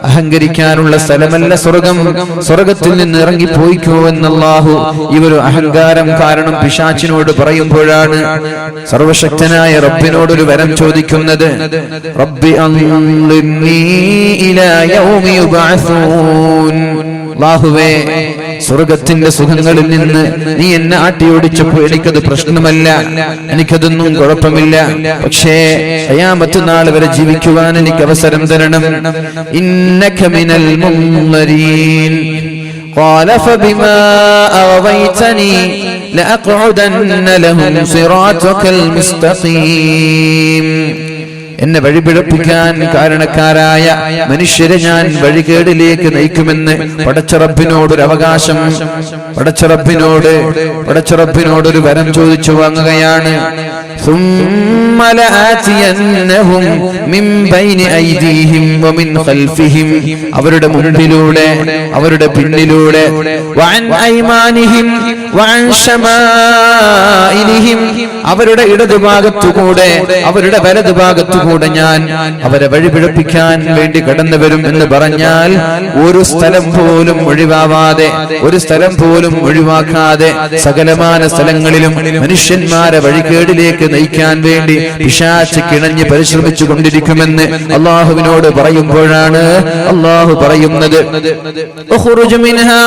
അഹങ്കരിക്കാനുള്ള സ്ഥലമല്ല സ്വർഗം, സ്വർഗത്തിൽ നിന്ന് ഇറങ്ങിപ്പോയിക്കോ എന്ന് അല്ലാഹു ഈ ഒരു അഹങ്കാരം കാരണം പിശാചിനോട് പറയുമ്പോഴാണ് സർവശക്തനായ റബ്ബിനോട് ഒരു വരം ചോദിക്കുന്നത്. റബ്ബി അൻളിർനീ ഇലാ യൗമി യുബഅസൂൻ. അല്ലാഹുവേ, സ്വർഗത്തിന്റെ സുഖങ്ങളിൽ നിന്ന് നീ എന്നെ ആട്ടിയോടിച്ചപ്പോൾ എനിക്കത് പ്രശ്നമല്ല, എനിക്കതൊന്നും കുഴപ്പമില്ല. പക്ഷേ ഖിയാമത്ത് നാൾ വരെ ജീവിക്കുവാൻ എനിക്ക് അവസരം തരണം. ഇന്നക മിനൽ മുൻദരീൻ. ഖാല ഫബിമാ അഗ്വൈതനി ലഅഖഉദന്ന ലഹും സിറാതകൽ മുസ്തഖീം. എന്നെ വഴിപിഴപ്പിക്കാൻ കാരണക്കാരായ മനുഷ്യരെ ഞാൻ വഴികേടിലേക്ക് നയിക്കുമെന്ന് പടച്ചറബിനോടൊരു അവകാശം, പടച്ചറബിനോടൊരു വരം ചോദിച്ചു വാങ്ങുകയാണ്. ثم لآتينهم من بين أيديهم ومن خلفهم. അവരുടെ മുൻപിലൂടെ അവരുടെ പിന്നിലൂടെ وعن أيمانهم وعن شمائلهم. അവരുടെ ഇടതുഭാഗത്തുകൂടെ അവരുടെ വലതുഭാഗത്തുകൂടെ ഞാൻ അവരെ വഴിപിഴപ്പിക്കാൻ വേണ്ടി കടന്നു വരും എന്ന് പറഞ്ഞാൽ ഒരു സ്ഥലം പോലും ഒഴിവാവാതെ, ഒരു സ്ഥലം പോലും ഒഴിവാക്കാതെ സകലമാന സ്ഥലങ്ങളിലും മനുഷ്യന്മാരെ വഴികേടിലേക്ക് നയിക്കാൻ വേണ്ടി പിശാച് കിണഞ്ഞ് പരിശ്രമിച്ചു കൊണ്ടിരിക്കുമെന്ന് അല്ലാഹുവിനോട് പറയുമ്പോഴാണ് അല്ലാഹു പറയുന്നത്, ഉഖ്റുജ് മിൻഹാ.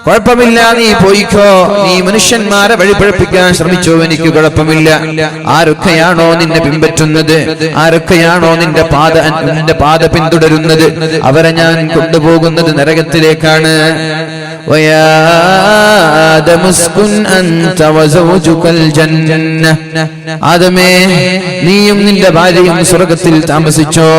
കുഴപ്പമില്ല, നീ പോയിക്കോ, നീ മനുഷ്യന്മാരെ വഴിപഴപ്പിക്കാൻ ശ്രമിച്ചോ, എനിക്ക് കുഴപ്പമില്ല. ആരൊക്കെയാണോ നിന്നെ പിൻപറ്റുന്നത്, ആരൊക്കെയാണോ നിന്റെ പാത പിന്തുടരുന്നത്, അവരെ ഞാൻ കൊണ്ടുപോകുന്നത് നരകത്തിലേക്കാണ്. ويا آدم اسكن أنت وزوجك الجنة. ആദമേ, നീയും നിന്റെ ഭാര്യയും സ്വർഗ്ഗത്തിൽ താമസിച്ചോ.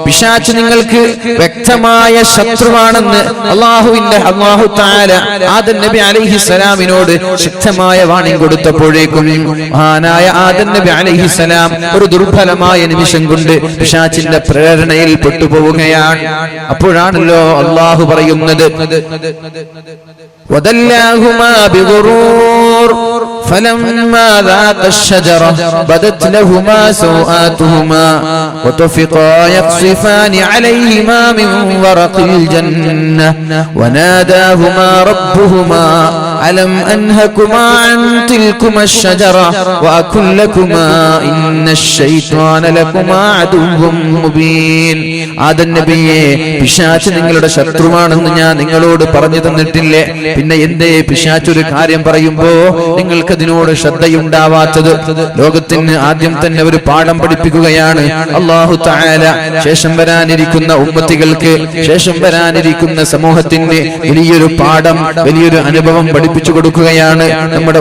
പിശാച് നിങ്ങൾക്ക് വ്യക്തമായ ശത്രുവാണെന്ന് അല്ലാഹു തആല ആദം നബി അലൈഹിസ്സലാമിനോട് ശക്തമായ വാണിംഗ് കൊടുത്തപ്പോഴേക്കും മഹാനായ ആദം നബി അലൈഹിസ്സലാം ഒരു ദുർബലമായ നിമിഷം കൊണ്ട് പിശാചിന്റെ പ്രേരണയിൽ പെട്ടുപോവുകയാണ്. അപ്പോഴാണല്ലോ അല്ലാഹു പറയുന്നത്, وَدَلَّاهُمَا بِغُرُورٍ فَلَمَّا ذَاقَا الشَّجَرَةَ بَدَتْ لَهُمَا سَوْآتُهُمَا وَطَفِقَا يَخْصِفَانِ عَلَيْهِمَا مِنْ وَرَقِ الْجَنَّةِ وَنَادَاهُمَا رَبُّهُمَا أَلَمْ أَنْهَكُمَا عَنْ تِلْكُمَا الشَّجَرَةِ وَأَقُلْ لَكُمَا إِنَّ الشَّيْطَانَ لَكُمَا عَدُوٌّ مُبِينٌ. ആദം നബിയെ, പിശാച് നിങ്ങളുടെ ശത്രുവാണെന്ന് ഞാൻ നിങ്ങളോട് പറഞ്ഞു തന്നിട്ടില്ലേ? പിന്നെ എന്തേ പിശാച് ഒരു കാര്യം പറയുമ്പോ നിങ്ങൾക്കതിനോട് ശ്രദ്ധയുണ്ടാവാത്തത്? ലോകത്തിന് ആദ്യം തന്നെ ഒരു പാഠം പഠിപ്പിക്കുകയാണ് അല്ലാഹു തആല. ശേഷം വരാനിരിക്കുന്ന ഉമ്മത്തികൾക്ക്, ശേഷം വരാനിരിക്കുന്ന സമൂഹത്തിന് വലിയൊരു പാഠം, വലിയൊരു അനുഭവം പഠിപ്പിച്ചു കൊടുക്കുകയാണ്. നമ്മുടെ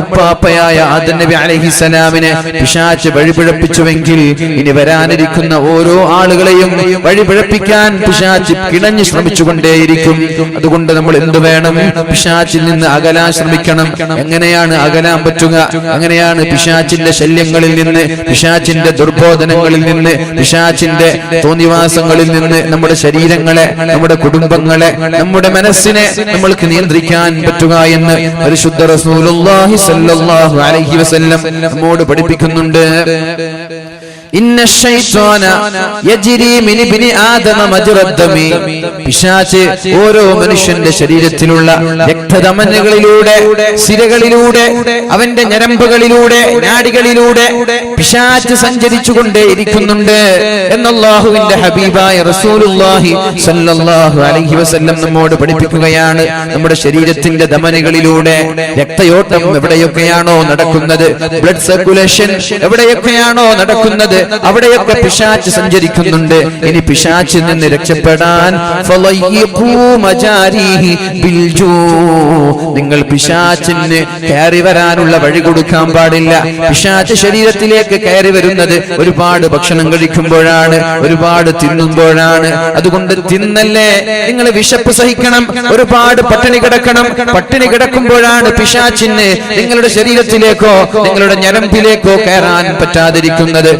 ഉപ്പാപ്പയായ ആദം നബി അലൈഹിസ്സലാമിനെ പിശാച് വഴിപിഴപ്പിച്ചുവെങ്കിൽ ഇനി വരാനിരിക്കുന്ന ഓരോ ആളുകളെയും വഴിപിഴപ്പിക്കാൻ പിശാച് കിണഞ്ഞു ശ്രമിച്ചുകൊണ്ടേയിരിക്കും. അതുകൊണ്ട് നമ്മൾ എന്ത് വേണം? പിശാചിൽ നിന്ന് അകലാൻ ശ്രമിക്കണം. എങ്ങനെയാണ് അകലാൻ പറ്റുക? എങ്ങനെയാണ് പിശാചിന്റെ ശല്യങ്ങളിൽ നിന്ന്, പിശാചിന്റെ ദുർബോധനങ്ങളിൽ നിന്ന്, പിശാചിന്റെ തോന്നിവാസങ്ങളിൽ നിന്ന് നമ്മുടെ ശരീരങ്ങളെ, നമ്മുടെ കുടുംബങ്ങളെ, നമ്മുടെ മനസ്സിനെ നമ്മൾക്ക് നിയന്ത്രിക്കാൻ പറ്റുക എന്ന് പരിശുദ്ധ റസൂലുള്ളാഹി സ്വല്ലല്ലാഹു അലൈഹി വസല്ലം നമ്മോട് പഠിപ്പിക്കുന്നുണ്ട്. ഇന്ന ശൈത്വാന യജ്രി മിൻ ഇബ്നി ആദമ മജ്റദ്ദമി. പിശാച് ഓരോ മനുഷ്യന്റെ ശരീരത്തിലുള്ള രക്തധമനികളിലൂടെ, സിരകളിലൂടെ, അവന്റെ ഞരമ്പുകളിലൂടെ, നാഡികളിലൂടെ പിശാച് സഞ്ചരിച്ചുകൊണ്ടേ ഇരിക്കുന്നുണ്ട് എന്ന് അല്ലാഹുവിന്റെ ഹബീബായ റസൂലുള്ളാഹി സ്വല്ലല്ലാഹു അലൈഹി വസല്ലം നമ്മോട് പഠിപ്പിക്കുകയാണ്. നമ്മുടെ ശരീരത്തിന്റെ ധമനികളിലൂടെ രക്തയോട്ടം എവിടെയൊക്കെയാണോ നടക്കുന്നത്, ബ്ലഡ് സർക്കുലേഷൻ എവിടെയൊക്കെയാണോ നടക്കുന്നത്, അവിടെയൊക്കെ പിശാച് സഞ്ചരിക്കുന്നുണ്ട്. ഇനി പിശാചിൽ നിന്ന് രക്ഷപ്പെടാൻ നിങ്ങൾ പിശാചിന് കയറി വരാനുള്ള വഴി കൊടുക്കാൻ പാടില്ല. പിശാച് ശരീരത്തിലേക്ക് കയറി വരുന്നത് ഒരുപാട് ഭക്ഷണം കഴിക്കുമ്പോഴാണ്, ഒരുപാട് തിന്നുമ്പോഴാണ്. അതുകൊണ്ട് തിന്നല്ലേ, നിങ്ങൾ വിശപ്പ് സഹിക്കണം, ഒരുപാട് പട്ടിണി കിടക്കണം. പട്ടിണി കിടക്കുമ്പോഴാണ് പിശാചിന് നിങ്ങളുടെ ശരീരത്തിലേക്കോ നിങ്ങളുടെ ഞരമ്പിലേക്കോ കയറാൻ പറ്റാതിരിക്കുന്നത്.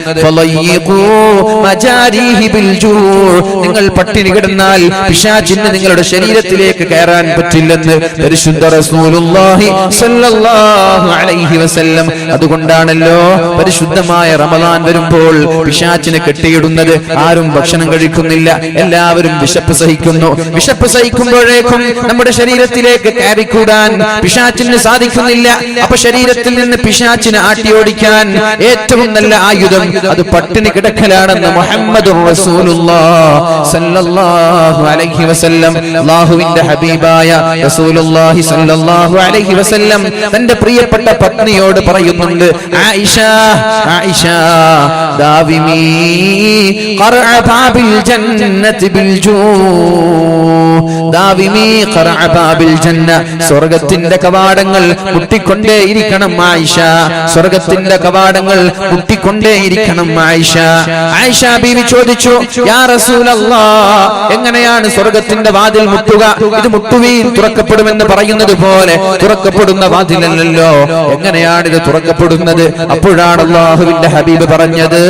നിങ്ങൾ പട്ടിണി കിടന്നാൽ പിശാചിന് നിങ്ങളുടെ ശരീരത്തിലേക്ക് കയറാൻ പറ്റില്ലെന്ന് പരിശുദ്ധ റസൂലുള്ളാഹി സ്വല്ലല്ലാഹു അലൈഹി വസല്ലം. അതുകൊണ്ടാണല്ലോ പരിശുദ്ധമായ റമദാൻ വരുമ്പോൾ പിശാചിനെ കെട്ടിയിടുന്നത്. ആരും ഭക്ഷണം കഴിക്കുന്നില്ല, എല്ലാവരും വിശപ്പ് സഹിക്കുന്നു. വിശപ്പ് സഹിക്കുമ്പോഴേക്കും നമ്മുടെ ശരീരത്തിലേക്ക് കയറിക്കൂടാൻ പിശാചിന് സാധിക്കുന്നില്ല. അപ്പൊ ശരീരത്തിൽ നിന്ന് പിശാചിനെ ആട്ടിയോടിക്കാൻ ഏറ്റവും നല്ല ആയുധം അത് പട്ടിണി കിടക്കലാണെന്ന് മുഹമ്മദുർ റസൂലുള്ളാഹി സ്വല്ലല്ലാഹു അലൈഹി വസല്ലം. അല്ലാഹുവിന്റെ ഹബീബായ റസൂലുള്ളാഹി സ്വല്ലല്ലാഹു അലൈഹി വസല്ലം തന്റെ പ്രിയപ്പെട്ട പത്നിയോട് പറയുന്നുണ്ട്, ആയിഷ ആയിഷ ദാവിമി ഖർഅ ബാബിൽ ജന്നതി ബിൽ ജൂ, ദാവിമി ഖർഅ ബാബിൽ ജന്ന, സ്വർഗ്ഗത്തിന്റെ കവാടങ്ങൾ മുട്ടിക്കൊണ്ടേയിരിക്കണം ആയിഷ, സ്വർഗ്ഗത്തിന്റെ കവാടങ്ങൾ മുട്ടിക്കൊണ്ടേയിരിക്കണം ആയിഷ. ആയിഷ ബീവി ചോദിച്ചു, യാ റസൂലല്ലാഹ്, എങ്ങനെയാണ് സ്വർഗ്ഗത്തിന്റെ വാതിൽ മുട്ടുക? ഇത് മുട്ടുവീൻ തുറക്കപ്പെടുമെന്ന് പറയുന്നത് പോലെ തുറക്കപ്പെടുന്ന വാതിലല്ലല്ലോ, എങ്ങനെയാണ് ഇത് തുറക്കപ്പെടുന്നത്? അപ്പോഴാണ് അല്ലാഹുവിന്റെ ഹബീബ് പറഞ്ഞത്,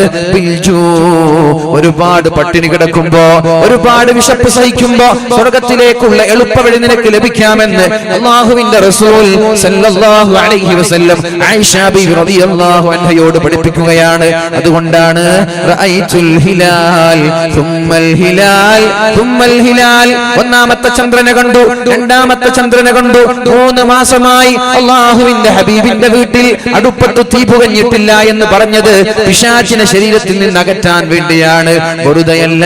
ഒരുപാട് പട്ടിണി കിടക്കുമ്പോ, ഒരുപാട് വിശപ്പ് സഹിക്കുമ്പോ സ്വർഗ്ഗത്തിലേക്കുള്ള എളുപ്പവഴി നിനക്ക് ലഭിക്കാമെന്ന് അല്ലാഹുവിന്റെ റസൂൽ സല്ലല്ലാഹു അലൈഹി വസല്ലം ആയിഷ ബീവി റളിയല്ലാഹു അൻഹയോട് പഠിപ്പിക്കുകയാണ്. അതുകൊണ്ടാണ് റഅയ്തുൽ ഹിലാൽ തുമ്മൽ ഹിലാൽ തുമ്മൽ ഹിലാൽ, ഒന്നാമത്തെ ചന്ദ്രനെ കണ്ടു, രണ്ടാമത്തെ ചന്ദ്രനെ കണ്ടു. 3 മാസമായി അല്ലാഹുവിന്റെ ഹബീബിന്റെ വീട്ടിൽ അടുപ്പത്ത് തീ പുകഞ്ഞിട്ടില്ല എന്ന് പറഞ്ഞത് പിശാചിനെ ശരീരത്തിൽ നിന്ന് അകറ്റാൻ വേണ്ടിയാണ്, വെറുതെയല്ല.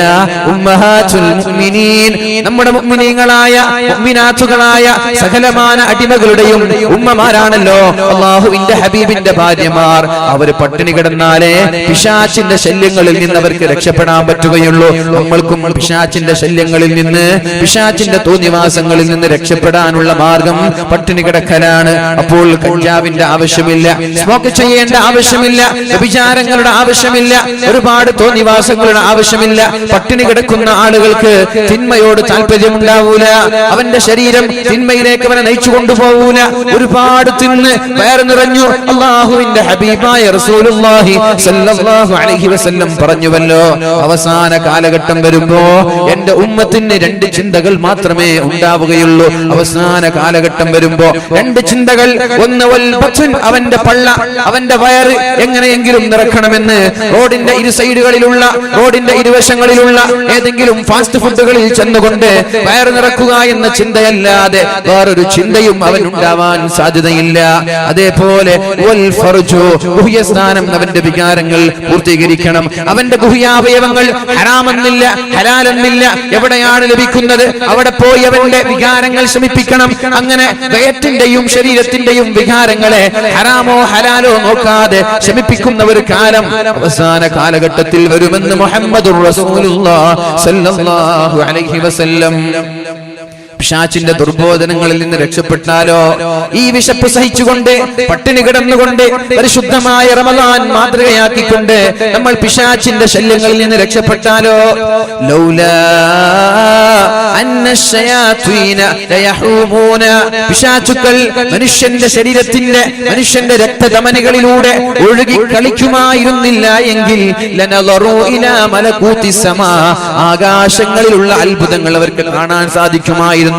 ഉമ്മഹാത്തുൽ മുഅ്മിനീൻ, നമ്മുടെ മുഅ്മിനീങ്ങളായ മുഅ്മിനാത്തുകളായ സകലമാന അടിമകളുടെയും ഉമ്മമാരാണല്ലോ അല്ലാഹുവിന്റെ ഹബീബിന്റെ ഭാര്യമാർ. അവർ പട്ടിണി കിടന്നാലേ പിശാചിന്റെ ശല്യങ്ങളിൽ നിന്ന് അവർക്ക് രക്ഷപ്പെടാൻ പറ്റുകയുള്ളൂ. നമ്മൾക്കും പിശാചിന്റെ ശല്യങ്ങളിൽ നിന്ന്, പിശാചിന്റെ തോന്നിവാസങ്ങളിൽ നിന്ന് രക്ഷപ്പെടാനുള്ള മാർഗം പട്ടിണി കിടക്കലാണ്. അപ്പോൾ കഞ്ചാവിന്റെ ആവശ്യമില്ല, സ്മോക്ക് ചെയ്യേണ്ട ആവശ്യമില്ല, വ്യഭിചാരങ്ങളുടെ ആവശ്യമില്ല, ഒരുപാട് തോന്നിവാസങ്ങളുടെ ആവശ്യമില്ല. പട്ടിണി കിടക്കുന്ന ആളുകൾക്ക് തിന്മയോട് താല്പര്യമുണ്ടാവൂല, അവന്റെ ശരീരം തിന്മയിലേക്ക് അവനെ നയിച്ചു കൊണ്ടുപോകൂല. ഒരുപാട് തിന്ന് വയറ് നിറഞ്ഞു. അല്ലാഹുവിന്റെ ഹബീബായ റസൂലുള്ളാഹി സ്വല്ലല്ലാഹു അലൈഹി വസല്ലം പറഞ്ഞുവല്ലോ, അവസാന കാലഘട്ടം വരുമ്പോ എന്റെ ഉമ്മത്തിന് 2 ചിന്തകൾ മാത്രമേ ഉണ്ടാവുകയുള്ളൂ. അവസാന കാലഘട്ടം വരുമ്പോ 2 ചിന്തകൾ. ഒന്ന് അവന്റെ പള്ള, അവന്റെ വയറ് എങ്ങനെയെങ്കിലും നിറക്കണമെന്ന് റോഡിന്റെ ഇരു സൈഡുകളിലുള്ള, റോഡിന്റെ ഇരുവശങ്ങളിലുള്ള ഏതെങ്കിലും ഫാസ്റ്റ് ഫുഡുകളിൽ ചെന്നുകൊണ്ട് വയറ് നിറക്കുക എന്ന ചിന്തയല്ലാതെ വേറൊരു ചിന്തയും അവൻ ഉണ്ടാവാൻ സാധ്യതയില്ല. അതേപോലെ ഗുഹ്യസ്ഥാനം, അവന്റെ വികാരങ്ങൾ പൂർത്തീകരിക്കണം. അവന്റെ ഗുഹ്യാവയവങ്ങൾ ഹറാമെന്നില്ല, ഹലാലെന്നില്ല, എവിടെയാണ് ലഭിക്കുന്നത് അവിടെ പോയി അവന്റെ വികാരങ്ങൾ ശമിപ്പിക്കണം. അങ്ങനെ വയറ്റിന്റെയും ശരീരത്തിന്റെയും വികാരങ്ങളെ ഹറാമോ ഹലാലോ നോക്കാതെ ശമിപ്പിക്കുന്ന ഒരു കാലം അവസാന കാലഘട്ടത്തിൽ വരുമെന്ന് മുഹമ്മദുർ റസൂലുള്ളാഹി സ്വല്ലല്ലാഹു അലൈഹി വസല്ലം. പിശാചിന്റെ ദുർബോധനങ്ങളിൽ നിന്ന് രക്ഷപ്പെട്ടാലോ, ഈ വിശപ്പ് സഹിച്ചുകൊണ്ട് പട്ടിണി കിടന്നുകൊണ്ട് പരിശുദ്ധമായ റമദാൻ മാതൃകയാക്കിക്കൊണ്ട് നമ്മൾ പിശാചിന്റെ ശല്യങ്ങളിൽ നിന്ന് രക്ഷപ്പെട്ടാലോ, ലൗലാ അന്നശയാത്വീന ലയഹൂമൂന, പിശാചുക്കൾ മനുഷ്യന്റെ ശരീരത്തിന്റെ, മനുഷ്യന്റെ രക്തധമനികളിലൂടെ ഒഴുകി കളിക്കുമായിരുന്നില്ല എങ്കിൽ ലനളറൂ ഇലാ മലകൂതിസ് സമാ, ആകാശങ്ങളിലുള്ള അത്ഭുതങ്ങൾ അവർക്ക് കാണാൻ സാധിക്കുമായിരുന്നു.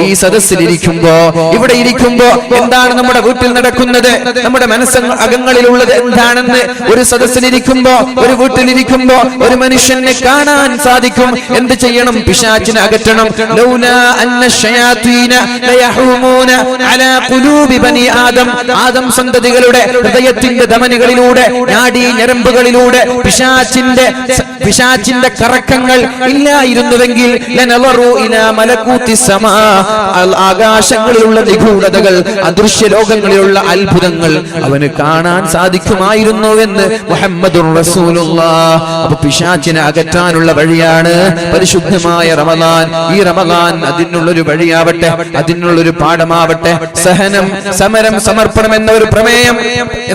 ഈ സദസ്സിലിരിക്കുമ്പോ, ഇവിടെ ഇരിക്കുമ്പോ എന്താണ് നമ്മുടെ വീട്ടിൽ നടക്കുന്നത്, നമ്മുടെ മനസ്സകങ്ങളിലുള്ളത് എന്താണെന്ന് ഒരു സദസ്സിലിരിക്കുമ്പോ, ഒരു വീട്ടിലിരിക്കുമ്പോ ഒരു മനുഷ്യനെ കാണാൻ സാധിക്കും. എന്ത് ചെയ്യണം? പിശാചിനെ അകറ്റണം. ലൗലാ അന്നശയാത്വീന ലയഹൂമൂന അലാ ഖുലൂബി ബനി ആദം, ആദം സന്തതികളുടെ ഹൃദയത്തിന്റെ ധമനികളിലൂടെ, നാഡീ ഞരമ്പുകളിലൂടെ പിശാചിന്റെ കറക്കങ്ങൾ ഇല്ലായിരുന്നുവെങ്കിൽ ലനളറൂ ഇലാ മലകൂതിസ് സമാ, ആകാശങ്ങളിലുള്ള നിഗൂഢതകൾ, അദൃശ്യ ലോകങ്ങളിലുള്ള അത്ഭുതങ്ങൾ അവന് കാണാൻ സാധിക്കുമായിരുന്നു എന്ന് മുഹമ്മദുർ റസൂലുള്ളാഹി. അപ്പൊ പിശാചിനെ അകറ്റാനുള്ള വഴിയാണ് പരിശുദ്ധമായ റമദാൻ. ഈ റമദാൻ അതിനുള്ളൊരു വഴിയാവട്ടെ, അതിനുള്ളൊരു പാഠമാവട്ടെ. സഹനം, സമരം, സമർപ്പണം എന്ന ഒരു പ്രമേയം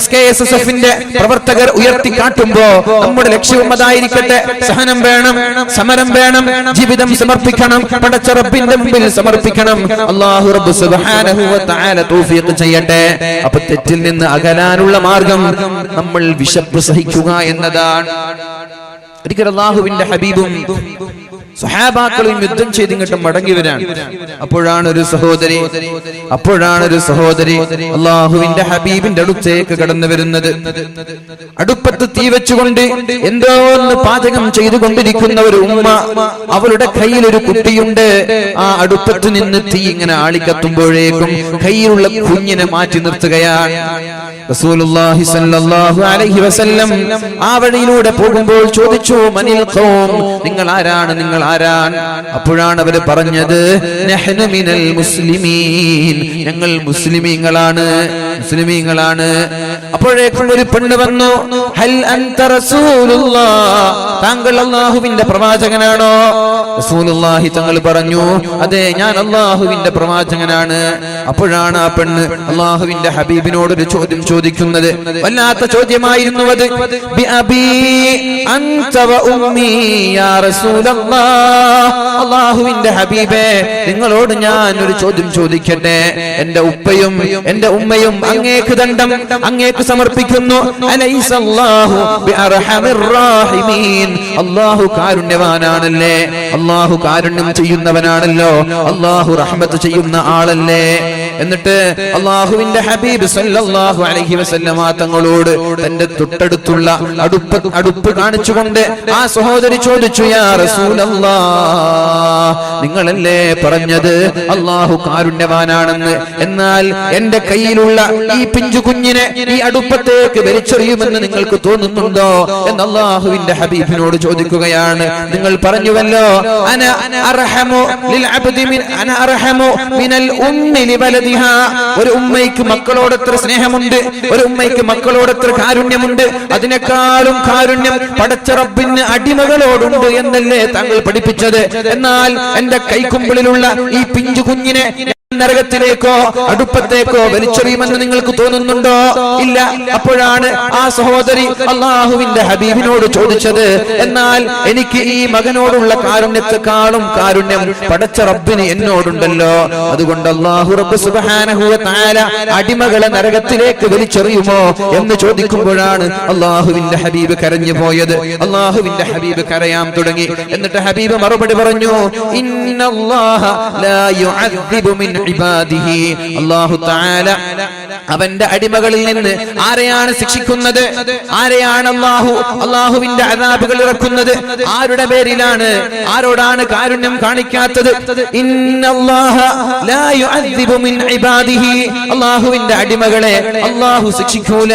SKSSFന്റെ പ്രവർത്തകർ ഉയർത്തിക്കാട്ടുമ്പോ നമ്മുടെ ലക്ഷ്യവും അതായിരിക്കട്ടെ. സഹനം വേണം, സമരം വേണം, ജീവിതം സമർപ്പിക്കണം, പടച്ച റബ്ബിന്റെ മുമ്പിൽ സമർപ്പിക്കണം. അല്ലാഹു റബ്ബ് സുബ്ഹാനഹു വ തആല തൗഫീഖ് ചെയ്യട്ടെ. അപ്പോൾ തെറ്റിൽ നിന്ന് അകലാനുള്ള മാർഗം നമ്മൾ വിശപ്പ് സഹിക്കുക എന്നതാണ്. ഒരിക്കൽ അല്ലാഹുവിന്റെ ഹബീബും സഹാബാക്കളും യുദ്ധം ചെയ്തിങ്ങോട്ട് മടങ്ങിവരാണ്. അപ്പോഴാണ് ഒരു സഹോദരി അല്ലാഹുവിന്റെ ഹബീബിന്റെ അടുത്തേക്ക് കടന്നു വരുന്നത്. അടുപ്പത്ത് തീ വെച്ചുകൊണ്ട് എന്തോ ഒന്ന് പാചകം ചെയ്തുകൊണ്ടിരിക്കുന്ന ഒരു ഉമ്മ, അവളുടെ കയ്യിൽ ഒരു കുട്ടിയുണ്ട്. ആ അടുപ്പത്ത് നിന്ന് തീ ഇങ്ങനെ ആളിക്കത്തുമ്പോഴേക്കും കയ്യിലുള്ള കുഞ്ഞിനെ മാറ്റി നിർത്തുകയാണ്. റസൂലുള്ളാഹി സ്വല്ലല്ലാഹു അലൈഹി വസല്ലം ആ വഴിയിലൂടെ പോകുമ്പോൾ ചോദിച്ചു, മനിൽ ഖൗം, നിങ്ങൾ ആരാണ്? അപ്പോഴാണ് അവര് പറഞ്ഞത്, നഹ്നു മിനൽ മുസ്ലിമീൻ, ഞങ്ങൾ മുസ്ലിമീങ്ങളാണ്. അപ്പോഴേക്കും ഒരു പെണ്ണ് വന്നു, ഹൽ അൻത റസൂലുള്ളാഹ്, താങ്കൾ അല്ലാഹുവിന്റെ പ്രവാചകനാണോ? റസൂലുള്ളാഹി തങ്ങൾ പറഞ്ഞു, അതെ, ഞാൻ അല്ലാഹുവിന്റെ പ്രവാചകനാണ്. അപ്പോഴാണ് ആ പെണ്ണ് അല്ലാഹുവിന്റെ ഹബീബിനോട് ഒരു ചോദ്യം ചോദിക്കുന്നത്. വല്ലാത്ത ചോദ്യമായിരുന്നു അത്. ബി അബീ അൻത വ ഉമ്മീ യാ റസൂലല്ലാഹ്, അല്ലാഹുവിന്റെ ഹബീബേ, നിങ്ങളോട് ഞാൻ ഒരു ചോദ്യം ചോദിക്കട്ടെ. എന്റെ ഉപ്പയും എന്റെ ഉമ്മയും അങ്ങേക്ക് ദണ്ഡം, അങ്ങേക്ക് സമർപ്പിക്കുന്നു. അലൈസല്ലാഹു ബിഅർഹമിർ റഹീമീൻ, അല്ലാഹു കാരുണ്യവാനാണല്ലേ, അല്ലാഹു കാരുണ്യം ചെയ്യുന്നവനാണല്ലോ, അല്ലാഹു റഹ്മത്ത് ചെയ്യുന്ന ആളല്ലേ. എന്നിട്ട് അല്ലാഹുവിന്റെ ഹബീബ് സല്ലല്ലാഹു അലൈഹി വസല്ലമ തങ്ങളോട് തന്റെ തൊട്ടടുത്തുള്ള അടുപ്പ് കാണിച്ചുകൊണ്ട് ആ സഹോദരി ചോദിച്ചു, യാ റസൂലല്ലാഹ്, നിങ്ങളല്ലേ പറഞ്ഞത് അല്ലാഹു കാരുണ്യവാനാണെന്ന്? എന്നാൽ എന്റെ കയ്യിലുള്ള ഈ പിഞ്ചു കുഞ്ഞിനെ ഈ അടുപ്പത്തേക്ക് വലിച്ചെറിയുമെന്ന് നിങ്ങൾക്ക് തോന്നുന്നുണ്ടോ എന്ന് അല്ലാഹുവിന്റെ ഹബീബിനോട് ചോദിക്കുകയാണ്. നിങ്ങൾ പറഞ്ഞുവല്ലോ, അന അർഹമു ലിൽ അബ്ദി അന അർഹമു മിനൽ ഉമ്മി ലിവലദിഹാ, ഒരു ഉമ്മയ്ക്ക് മക്കളോട് എത്ര സ്നേഹമുണ്ട്, ഒരു ഉമ്മയ്ക്ക് മക്കളോട് എത്ര കാരുണ്യമുണ്ട്, അതിനേക്കാളും കാരുണ്യം പടച്ച റബ്ബിന് അടിമകളോടുണ്ട് എന്നല്ലേ താങ്കൾ പഠിപ്പിച്ചത്? എന്നാൽ എന്റെ കൈക്കുമ്പിളിലുള്ള ഈ പിഞ്ചു കുഞ്ഞിനെ നരകത്തിലേക്കോ അടുപ്പത്തേക്കോ വലിച്ചെറിയുമെന്ന് നിങ്ങൾക്ക് തോന്നുന്നുണ്ടോ? ഇല്ല. അപ്പോഴാണ് ആ സഹോദരി അല്ലാഹുവിന്റെ ഹബീബിനോട് ചോദിച്ചത്, എന്നാൽ എനിക്ക് ഈ മകനോടുള്ള കാരുണ്യത്തെക്കാളും കാരുണ്യം പടച്ച റബ്ബിന് എന്നോടുണ്ടല്ലോ, അതുകൊണ്ട് അല്ലാഹു റബ്ബ് സുബ്ഹാനഹു വ തആല അടിമകളെ നരകത്തിലേക്ക് വലിച്ചെറിയുമോ എന്ന് ചോദിക്കുമ്പോഴാണ് അല്ലാഹുവിന്റെ ഹബീബ് കരഞ്ഞു പോയത്. അല്ലാഹുവിന്റെ ഹബീബ് കരയാൻ തുടങ്ങി. എന്നിട്ട് ഹബീബ് മറുപടി പറഞ്ഞു, ഇന്നല്ലാഹ ലാ യുഅദ്ദിബു മിൻ ഇബാദിഹി, അല്ലാഹു തആല അവന്റെ അടിമകളിൽ നിന്ന് ആരെയാണ് ശിക്ഷിക്കുന്നത്? ആരെയാണ് അല്ലാഹുവിന്റെ അദാബുകൾ ഇറക്കുന്നത്? ആരുടെ പേരിലാണ്? ആരോടാണ് കാരുണ്യം കാണിക്കാത്തത്? ഇന്നല്ലാഹ ലാ യുഅദ്ദിബു മിൻ ഇബാദിഹി, അല്ലാഹുവിന്റെ അടിമകളെ അല്ലാഹു ശിക്ഷിക്കൂല.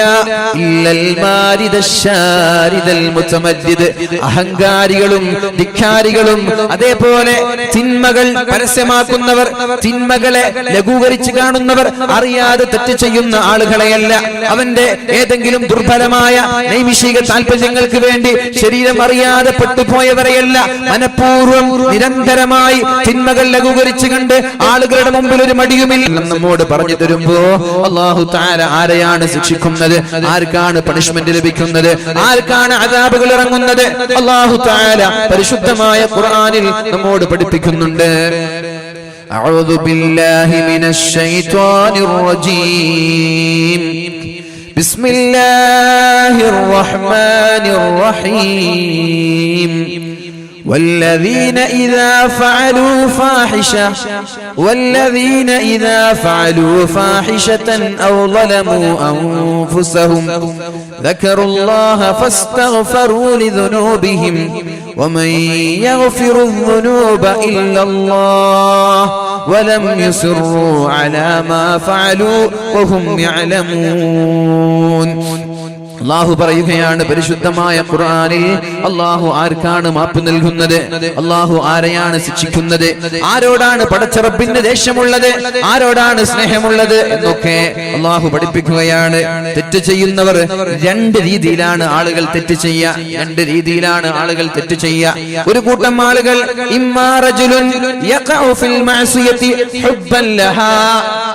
ഇല്ലൽ മാരിദശ്ശാരിദൽ മുതമദ്ദിദ്, അഹങ്കാരികളും ധിക്കാരികളും അതേപോലെ തിന്മകൾ പരസ്യമാക്കുന്നവർ, തിന്മകളെ ലഘൂകരിച്ച് കാണുന്നവർ, അറിയാതെ തെറ്റ് ചെയ്യുന്ന ആളുകളെയല്ല, അവന്റെ ഏതെങ്കിലും ദുർബലമായ നൈമിഷിക താല്പര്യങ്ങൾക്ക് വേണ്ടി ശരീരം അറിയാതെ പെട്ടുപോയവരെയല്ല, മനഃപൂർവ്വം നിരന്തരമായി തിന്മകൾ ലഘൂകരിച്ച് കണ്ട് ആളുകളുടെ മുമ്പിൽ ഒരു മടിയുമില്ല നമ്മോട് പറഞ്ഞു തരുമ്പോ അല്ലാഹു തആല ആരെയാണ് ശിക്ഷിക്കുന്നത്? ആർക്കാണ് പണിഷ്മെന്റ് ലഭിക്കുന്നത്? ആർക്കാണ് അദാബുകൾ ഇറങ്ങുന്നത്? അല്ലാഹു തആല പരിശുദ്ധമായ ഖുർആനിൽ നമ്മോട് പഠിപ്പിക്കുന്നുണ്ട്. أعوذ بالله من الشيطان الرجيم بسم الله الرحمن الرحيم والذين إذا فعلوا فاحشة أو ظلموا أنفسهم ذكروا الله فاستغفروا لذنوبهم ومن يغفر الذنوب إلا الله ولم يصروا على ما فعلوا وهم يعلمون. അല്ലാഹു പറയുകയാണ് പരിശുദ്ധമായ ഖുർആനിൽ, അല്ലാഹു ആർക്കാണ് മാപ്പ് നൽകുന്നത്, അല്ലാഹു ആരെയാണ് ശിക്ഷിക്കുന്നത്, ആരോടാണ് പടച്ച റബ്ബിന്റെ ദേഷ്യമുള്ളത്, ആരോടാണ് സ്നേഹമുള്ളത് എന്നൊക്കെ അല്ലാഹു പഠിപ്പിക്കുകയാണ്. തെറ്റ് ചെയ്യുന്നവർ രണ്ട് രീതിയിലാണ് ആളുകൾ തെറ്റ് ചെയ്യുക. രണ്ട് രീതിയിലാണ് ആളുകൾ തെറ്റ് ചെയ്യുക. ഒരു കൂട്ടം ആളുകൾ ഇമ്മാ റജുലുൻ യഖഉ ഫിൽ മഅസിയതി ഹുബ്ബൻ ലഹാ.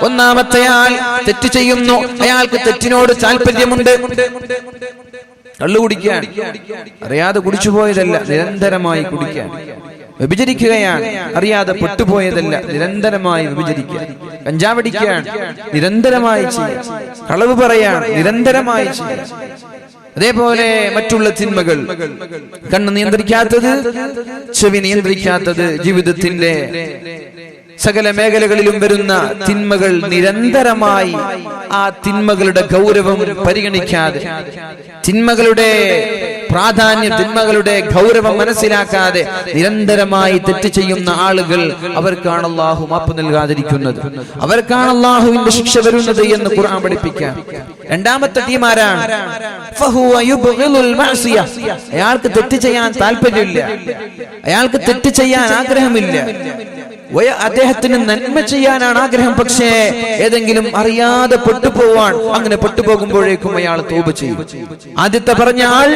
ഒന്നാമത്തെ ആൾ തെറ്റ് ചെയ്യുന്നു, അയാൾക്ക് തെറ്റിനോട് താല്പര്യമുണ്ട്. കള്ളു കുടിക്കാൻ അറിയാതെ കുടിച്ചുപോയതല്ല, നിരന്തരമായി കുടിക്കാൻ. വ്യഭിചരിക്കുകയാണ്, അറിയാതെ പെട്ടുപോയതല്ല, നിരന്തരമായി വ്യഭിചരിക്കുക. കഞ്ചാവടിക്കാൻ നിരന്തരമായി ചെയ്യുക. കളവ് പറയാൻ നിരന്തരമായി ചെയ്യുക. അതേപോലെ മറ്റുള്ള തിന്മകൾ, കണ്ണ് നിയന്ത്രിക്കാത്തത്, ചെവി നിയന്ത്രിക്കാത്തത്, ജീവിതത്തിന്റെ സകല മേഖലകളിലും വരുന്ന തിന്മകൾ നിരന്തരമായി ആ തിന്മകളുടെ ഗൗരവം പരിഗണിക്കാതെ, തിന്മകളുടെ പ്രാധാന്യം, തിന്മകളുടെ ഗൗരവം മനസ്സിലാക്കാതെ നിരന്തരമായി തെറ്റ് ചെയ്യുന്ന ആളുകൾ, അവർക്കാണ് അല്ലാഹു മാപ്പ് നൽകാതിരിക്കുന്നത്, അവർക്കാണ് അല്ലാഹുവിന്റെ ശിക്ഷ വരുന്നത് എന്ന് ഖുർആൻ പഠിപ്പിക്കാം. രണ്ടാമത്തെ ടീം ആരാണ്? അയാൾക്ക് തെറ്റ് ചെയ്യാൻ താല്പര്യമില്ല, അയാൾക്ക് തെറ്റ് ചെയ്യാൻ ആഗ്രഹമില്ല, അദ്ദേഹത്തിന് നന്മ ചെയ്യാനാണ് ആഗ്രഹം, പക്ഷേ ഏതെങ്കിലും അറിയാതെ പെട്ടുപോവാൻ. അങ്ങനെ പെട്ടുപോകുമ്പോഴേക്കും അയാൾ തൗബ ചെയ്യും. ആദ്യത്തെ പറഞ്ഞ ആൾ,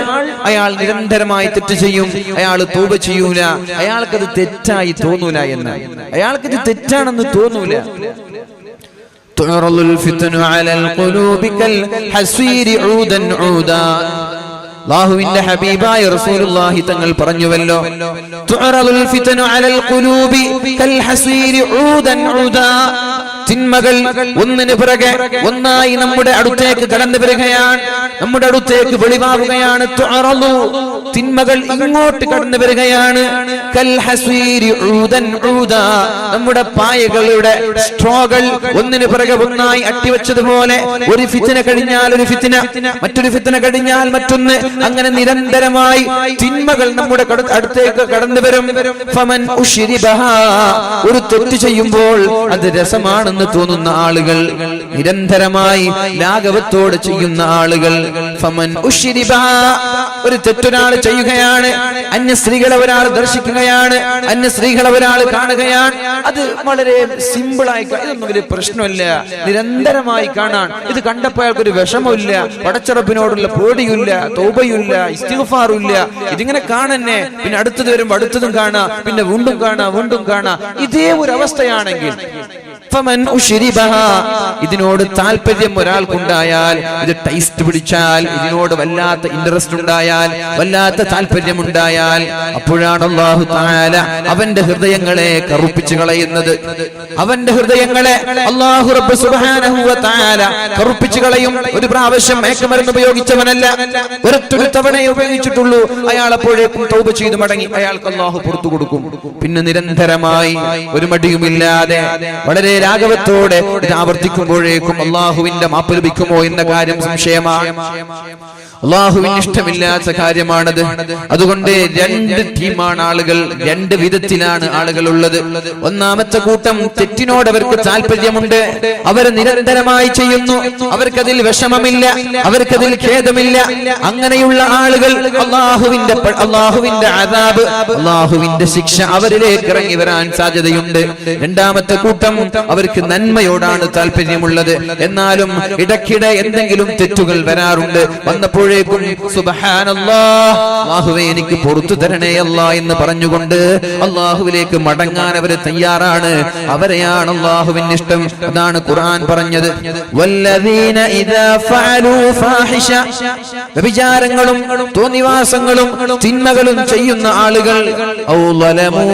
അയാൾ നിരന്തരമായി തെറ്റ് ചെയ്യും, അയാൾ തൗബ ചെയ്യൂല, അയാൾക്കത് തെറ്റായി തോന്നൂല എന്ന്, അയാൾക്കത് തെറ്റാണെന്ന് തോന്നൂല. തുറലുൽ ഫിത്നു അലൽ ഖുലൂബി കൽ ഹസീരി ഊദൻ ഊദാ. അല്ലാഹുവിന്റെ ഹബീബായ റസൂലുള്ളാഹി തങ്ങൾ പറഞ്ഞുവല്ലോ, തുറലുൽ ഫിത്നു അലൽ ഖുലൂബി കൽ ഹസീരി ഊദൻ ഊദാ. തിന്മകൾ ഒന്നിന് പിറകെ ഒന്നായി നമ്മുടെ അടുത്തേക്ക് കടന്നു വരികയാണ്, നമ്മുടെ അടുത്തേക്ക് വെളിവാവുകയാണ്. തുറലു, തിന്മകൾ ഇങ്ങോട്ട് കടന്നു വരികയാണ്. കൽ ഹസീരി ഊദൻ ഊദാ. നമ്മുടെ പായകളുടെ സ്ട്രോകൾ ഒന്നിന് പിറകെ ഒന്നായി അട്ടിവെച്ചതുപോലെ, ഒരു ഫിത്ന കഴിഞ്ഞാൽ ഒരു ഫിത്ന, മറ്റൊരു ഫിത്ന കഴിഞ്ഞാൽ മറ്റൊന്ന്, അങ്ങനെ നിരന്തരമായി തിന്മകൾ നമ്മുടെ അടുത്തേക്ക് കടന്നു വരും. ഫമൻ ഉശ്രിബഹാ. ഒരു തെറ്റ് ചെയ്യുമ്പോൾ അത് രസമാണെന്ന് തോന്നുന്ന ആളുകൾ, നിരന്തരമായി ലാഘവത്തോടെ ചെയ്യുന്ന ആളുകൾ. ഫമൻ ഉശ്രിബഹാ. ഒരു തെറ്റൊരാൾ ചെയ്യുകയാണ്, അന്യ സ്ത്രീകളെ ഒരാൾ ദർശിക്കുകയാണ്, അന്യ സ്ത്രീകളെ ഒരാൾ കാണുകയാണ്, അത് വളരെ സിമ്പിളായി, ഇതൊന്നും വലിയ പ്രശ്നമില്ല, നിരന്തരമായി കാണാൻ. ഇത് കണ്ടപ്പോൾ അയാൾക്കൊരു വിഷമമില്ല, പടച്ചറപ്പിനോടുള്ള പേടിയില്ല, തൗബയില്ല, ഇസ്തിഗ്ഫാറുമില്ല. ഇതിങ്ങനെ കാണന്നെ, പിന്നെ അടുത്തത് വരുമ്പോ അടുത്തതും കാണാ, പിന്നെ വീണ്ടും കാണാ, വീണ്ടും കാണാ. ഇതേ ഒരു അവസ്ഥയാണെങ്കിൽ ഇതിനോട് താല്പര്യം ഒരാൾക്കുണ്ടായാൽ, ഇത് ടേസ്റ്റ് പിടിച്ചാൽ, ഇതിനോട് വല്ലാത്ത ഇൻട്രസ്റ്റ് ഉണ്ടായാൽ, വല്ലാത്ത താല്പര്യം ഉണ്ടായാൽ, അപ്പോഴാണ് അല്ലാഹു തആല അവന്റെ ഹൃദയങ്ങളെ കറുപ്പിച്ചു കളയുന്നത്. അവന്റെ ഹൃദയങ്ങളെ അല്ലാഹു റബ്ബ് സുബ്ഹാനഹു വ തആല കറുപ്പിച്ചു കളയും. ഒരു പ്രാവശ്യം മയക്കുമരുന്ന് ഉപയോഗിച്ചവനല്ല, ഒരൊറ്റൊരു തവണയെ ഉപയോഗിച്ചിട്ടുള്ളൂ, അയാൾ അപ്പോഴേക്കും തൗബ ചെയ്തു മടങ്ങി, അയാൾക്ക് അല്ലാഹു പുറത്തു കൊടുക്കും. പിന്നെ നിരന്തരമായി ഒരു മടിയുമില്ലാതെ വളരെ രാഘവത്തോടെ ഇത് ആവർത്തിക്കുമ്പോഴേക്കും അല്ലാഹുവിന്റെ മാപ്പ് ലഭിക്കുമോ എന്ന കാര്യം സംശയമാണ്. അല്ലാഹുവിന് ഇഷ്ടമില്ലാത്ത കാര്യമാണത്. അതുകൊണ്ട് രണ്ട് ടീമാണ് ആളുകൾ, രണ്ട് വിധത്തിലാണ് ആളുകൾ ഉള്ളത്. ഒന്നാമത്തെ കൂട്ടം, തെറ്റിനോട് അവർക്ക് താല്പര്യമുണ്ട്, അവർ നിരന്തരമായി ചെയ്യുന്നു, അവർക്കതിൽ വിഷമമില്ല, അവർക്കതിൽ ഖേദമില്ല. അങ്ങനെയുള്ള ആളുകൾ അല്ലാഹുവിന്റെ അദാബ്, അല്ലാഹുവിന്റെ ശിക്ഷ അവരിലേക്ക് ഇറങ്ങി വരാൻ സാധ്യതയുണ്ട്. രണ്ടാമത്തെ കൂട്ടം, അവർക്ക് നന്മയോടാണ് താല്പര്യമുള്ളത്, എന്നാലും ഇടയ്ക്കിടെ എന്തെങ്കിലും തെറ്റുകൾ വരാറുണ്ട്. വന്നപ്പോഴേക്കും സുബ്ഹാനല്ലാഹ്, അല്ലാഹുവേ എനിക്ക് പുറത്തു തരണേ അല്ലാ എന്ന് പറഞ്ഞുകൊണ്ട് അല്ലാഹുവിലേക്ക് മടങ്ങാൻ അവർ തയ്യാറാണ്. അവരെയാണ് അല്ലാഹുവിന് ഇഷ്ടം. അതാണ് ഖുർആൻ പറഞ്ഞത്, വല്ലദീന ഇദാ ഫഅലൂ ഫാഹിഷ. വ്യഭിചാരങ്ങളും തോന്നിവാസങ്ങളും തിന്മകളും ചെയ്യുന്ന ആളുകൾ, ഔ ളലമൂ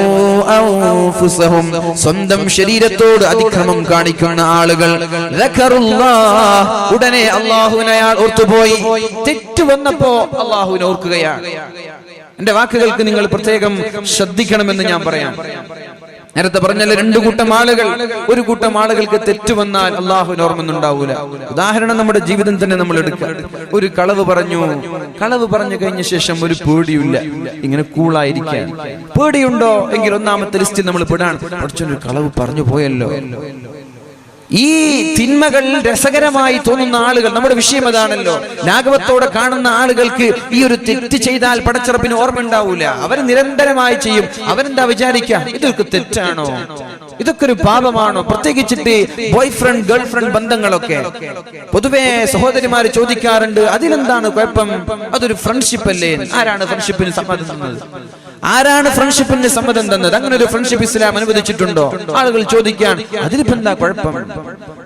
അൻഫുസഹും, സ്വന്തം ശരീരത്തോട് അതിക്രമം കാണിക്കുന്ന ആളുകൾ, ദക്കറുല്ലാഹ്, ഉടനെ അല്ലാഹുവിനെ അയാൾ ഓർത്തുപോയി. തെറ്റ് വന്നപ്പോ അല്ലാഹുവിനെ ഓർക്കുകയാണ്. എന്റെ വാക്കുകൾക്ക് നിങ്ങൾ പ്രത്യേകം ശ്രദ്ധിക്കണമെന്ന് ഞാൻ പറയാം. നേരത്തെ പറഞ്ഞാൽ രണ്ടു കൂട്ടം ആളുകൾ. ഒരു കൂട്ടം ആളുകൾക്ക് തെറ്റ് വന്നാൽ അല്ലാഹുവിന് ഓർമ്മയൊന്നുണ്ടാവൂല. ഉദാഹരണം നമ്മുടെ ജീവിതം തന്നെ നമ്മൾ എടുക്കുക. ഒരു കളവ് പറഞ്ഞു കഴിഞ്ഞ ശേഷം ഒരു പേടിയില്ല, ഇങ്ങനെ കൂളായിരിക്കാൻ. പേടിയുണ്ടോ എങ്കിൽ ഒന്നാമത്തെ ലിസ്റ്റിൽ നമ്മൾ പെടാൻ. ഒരു കളവ് പറഞ്ഞു പോയല്ലോ, ഈ തിന്മകൾ രസകരമായി തോന്നുന്ന ആളുകൾ, നമ്മുടെ വിഷയം അതാണല്ലോ, ലാഘവത്തോടെ കാണുന്ന ആളുകൾക്ക് ഈ ഒരു തെറ്റ് ചെയ്താൽ പടച്ചിറപ്പിന് ഓർമ്മ ഉണ്ടാവൂല. അവർ നിരന്തരമായി ചെയ്യും. അവരെന്താ വിചാരിക്കുക, ഇതൊക്കെ തെറ്റാണോ, ഇതൊക്കെ ഒരു പാപമാണോ? പ്രത്യേകിച്ചിട്ട് ബോയ് ഫ്രണ്ട് ഗേൾ ഫ്രണ്ട് ബന്ധങ്ങളൊക്കെ പൊതുവെ സഹോദരിമാര് ചോദിക്കാറുണ്ട്, അതിലെന്താണ് കുഴപ്പം, അതൊരു ഫ്രണ്ട്ഷിപ്പ് അല്ലേ? ആരാണ് ഫ്രണ്ട്ഷിപ്പിന് സമ്മതം തന്നത്? ആരാണ് ഫ്രണ്ട്ഷിപ്പിന് സമ്മതം തന്നത്? അങ്ങനെ ഒരു ഫ്രണ്ട്ഷിപ്പ് ഇസ്ലാം അനുവദിച്ചിട്ടുണ്ടോ? ആളുകൾ ചോദിക്കാൻ, അതിലിപ്പോ എന്താ കുഴപ്പം?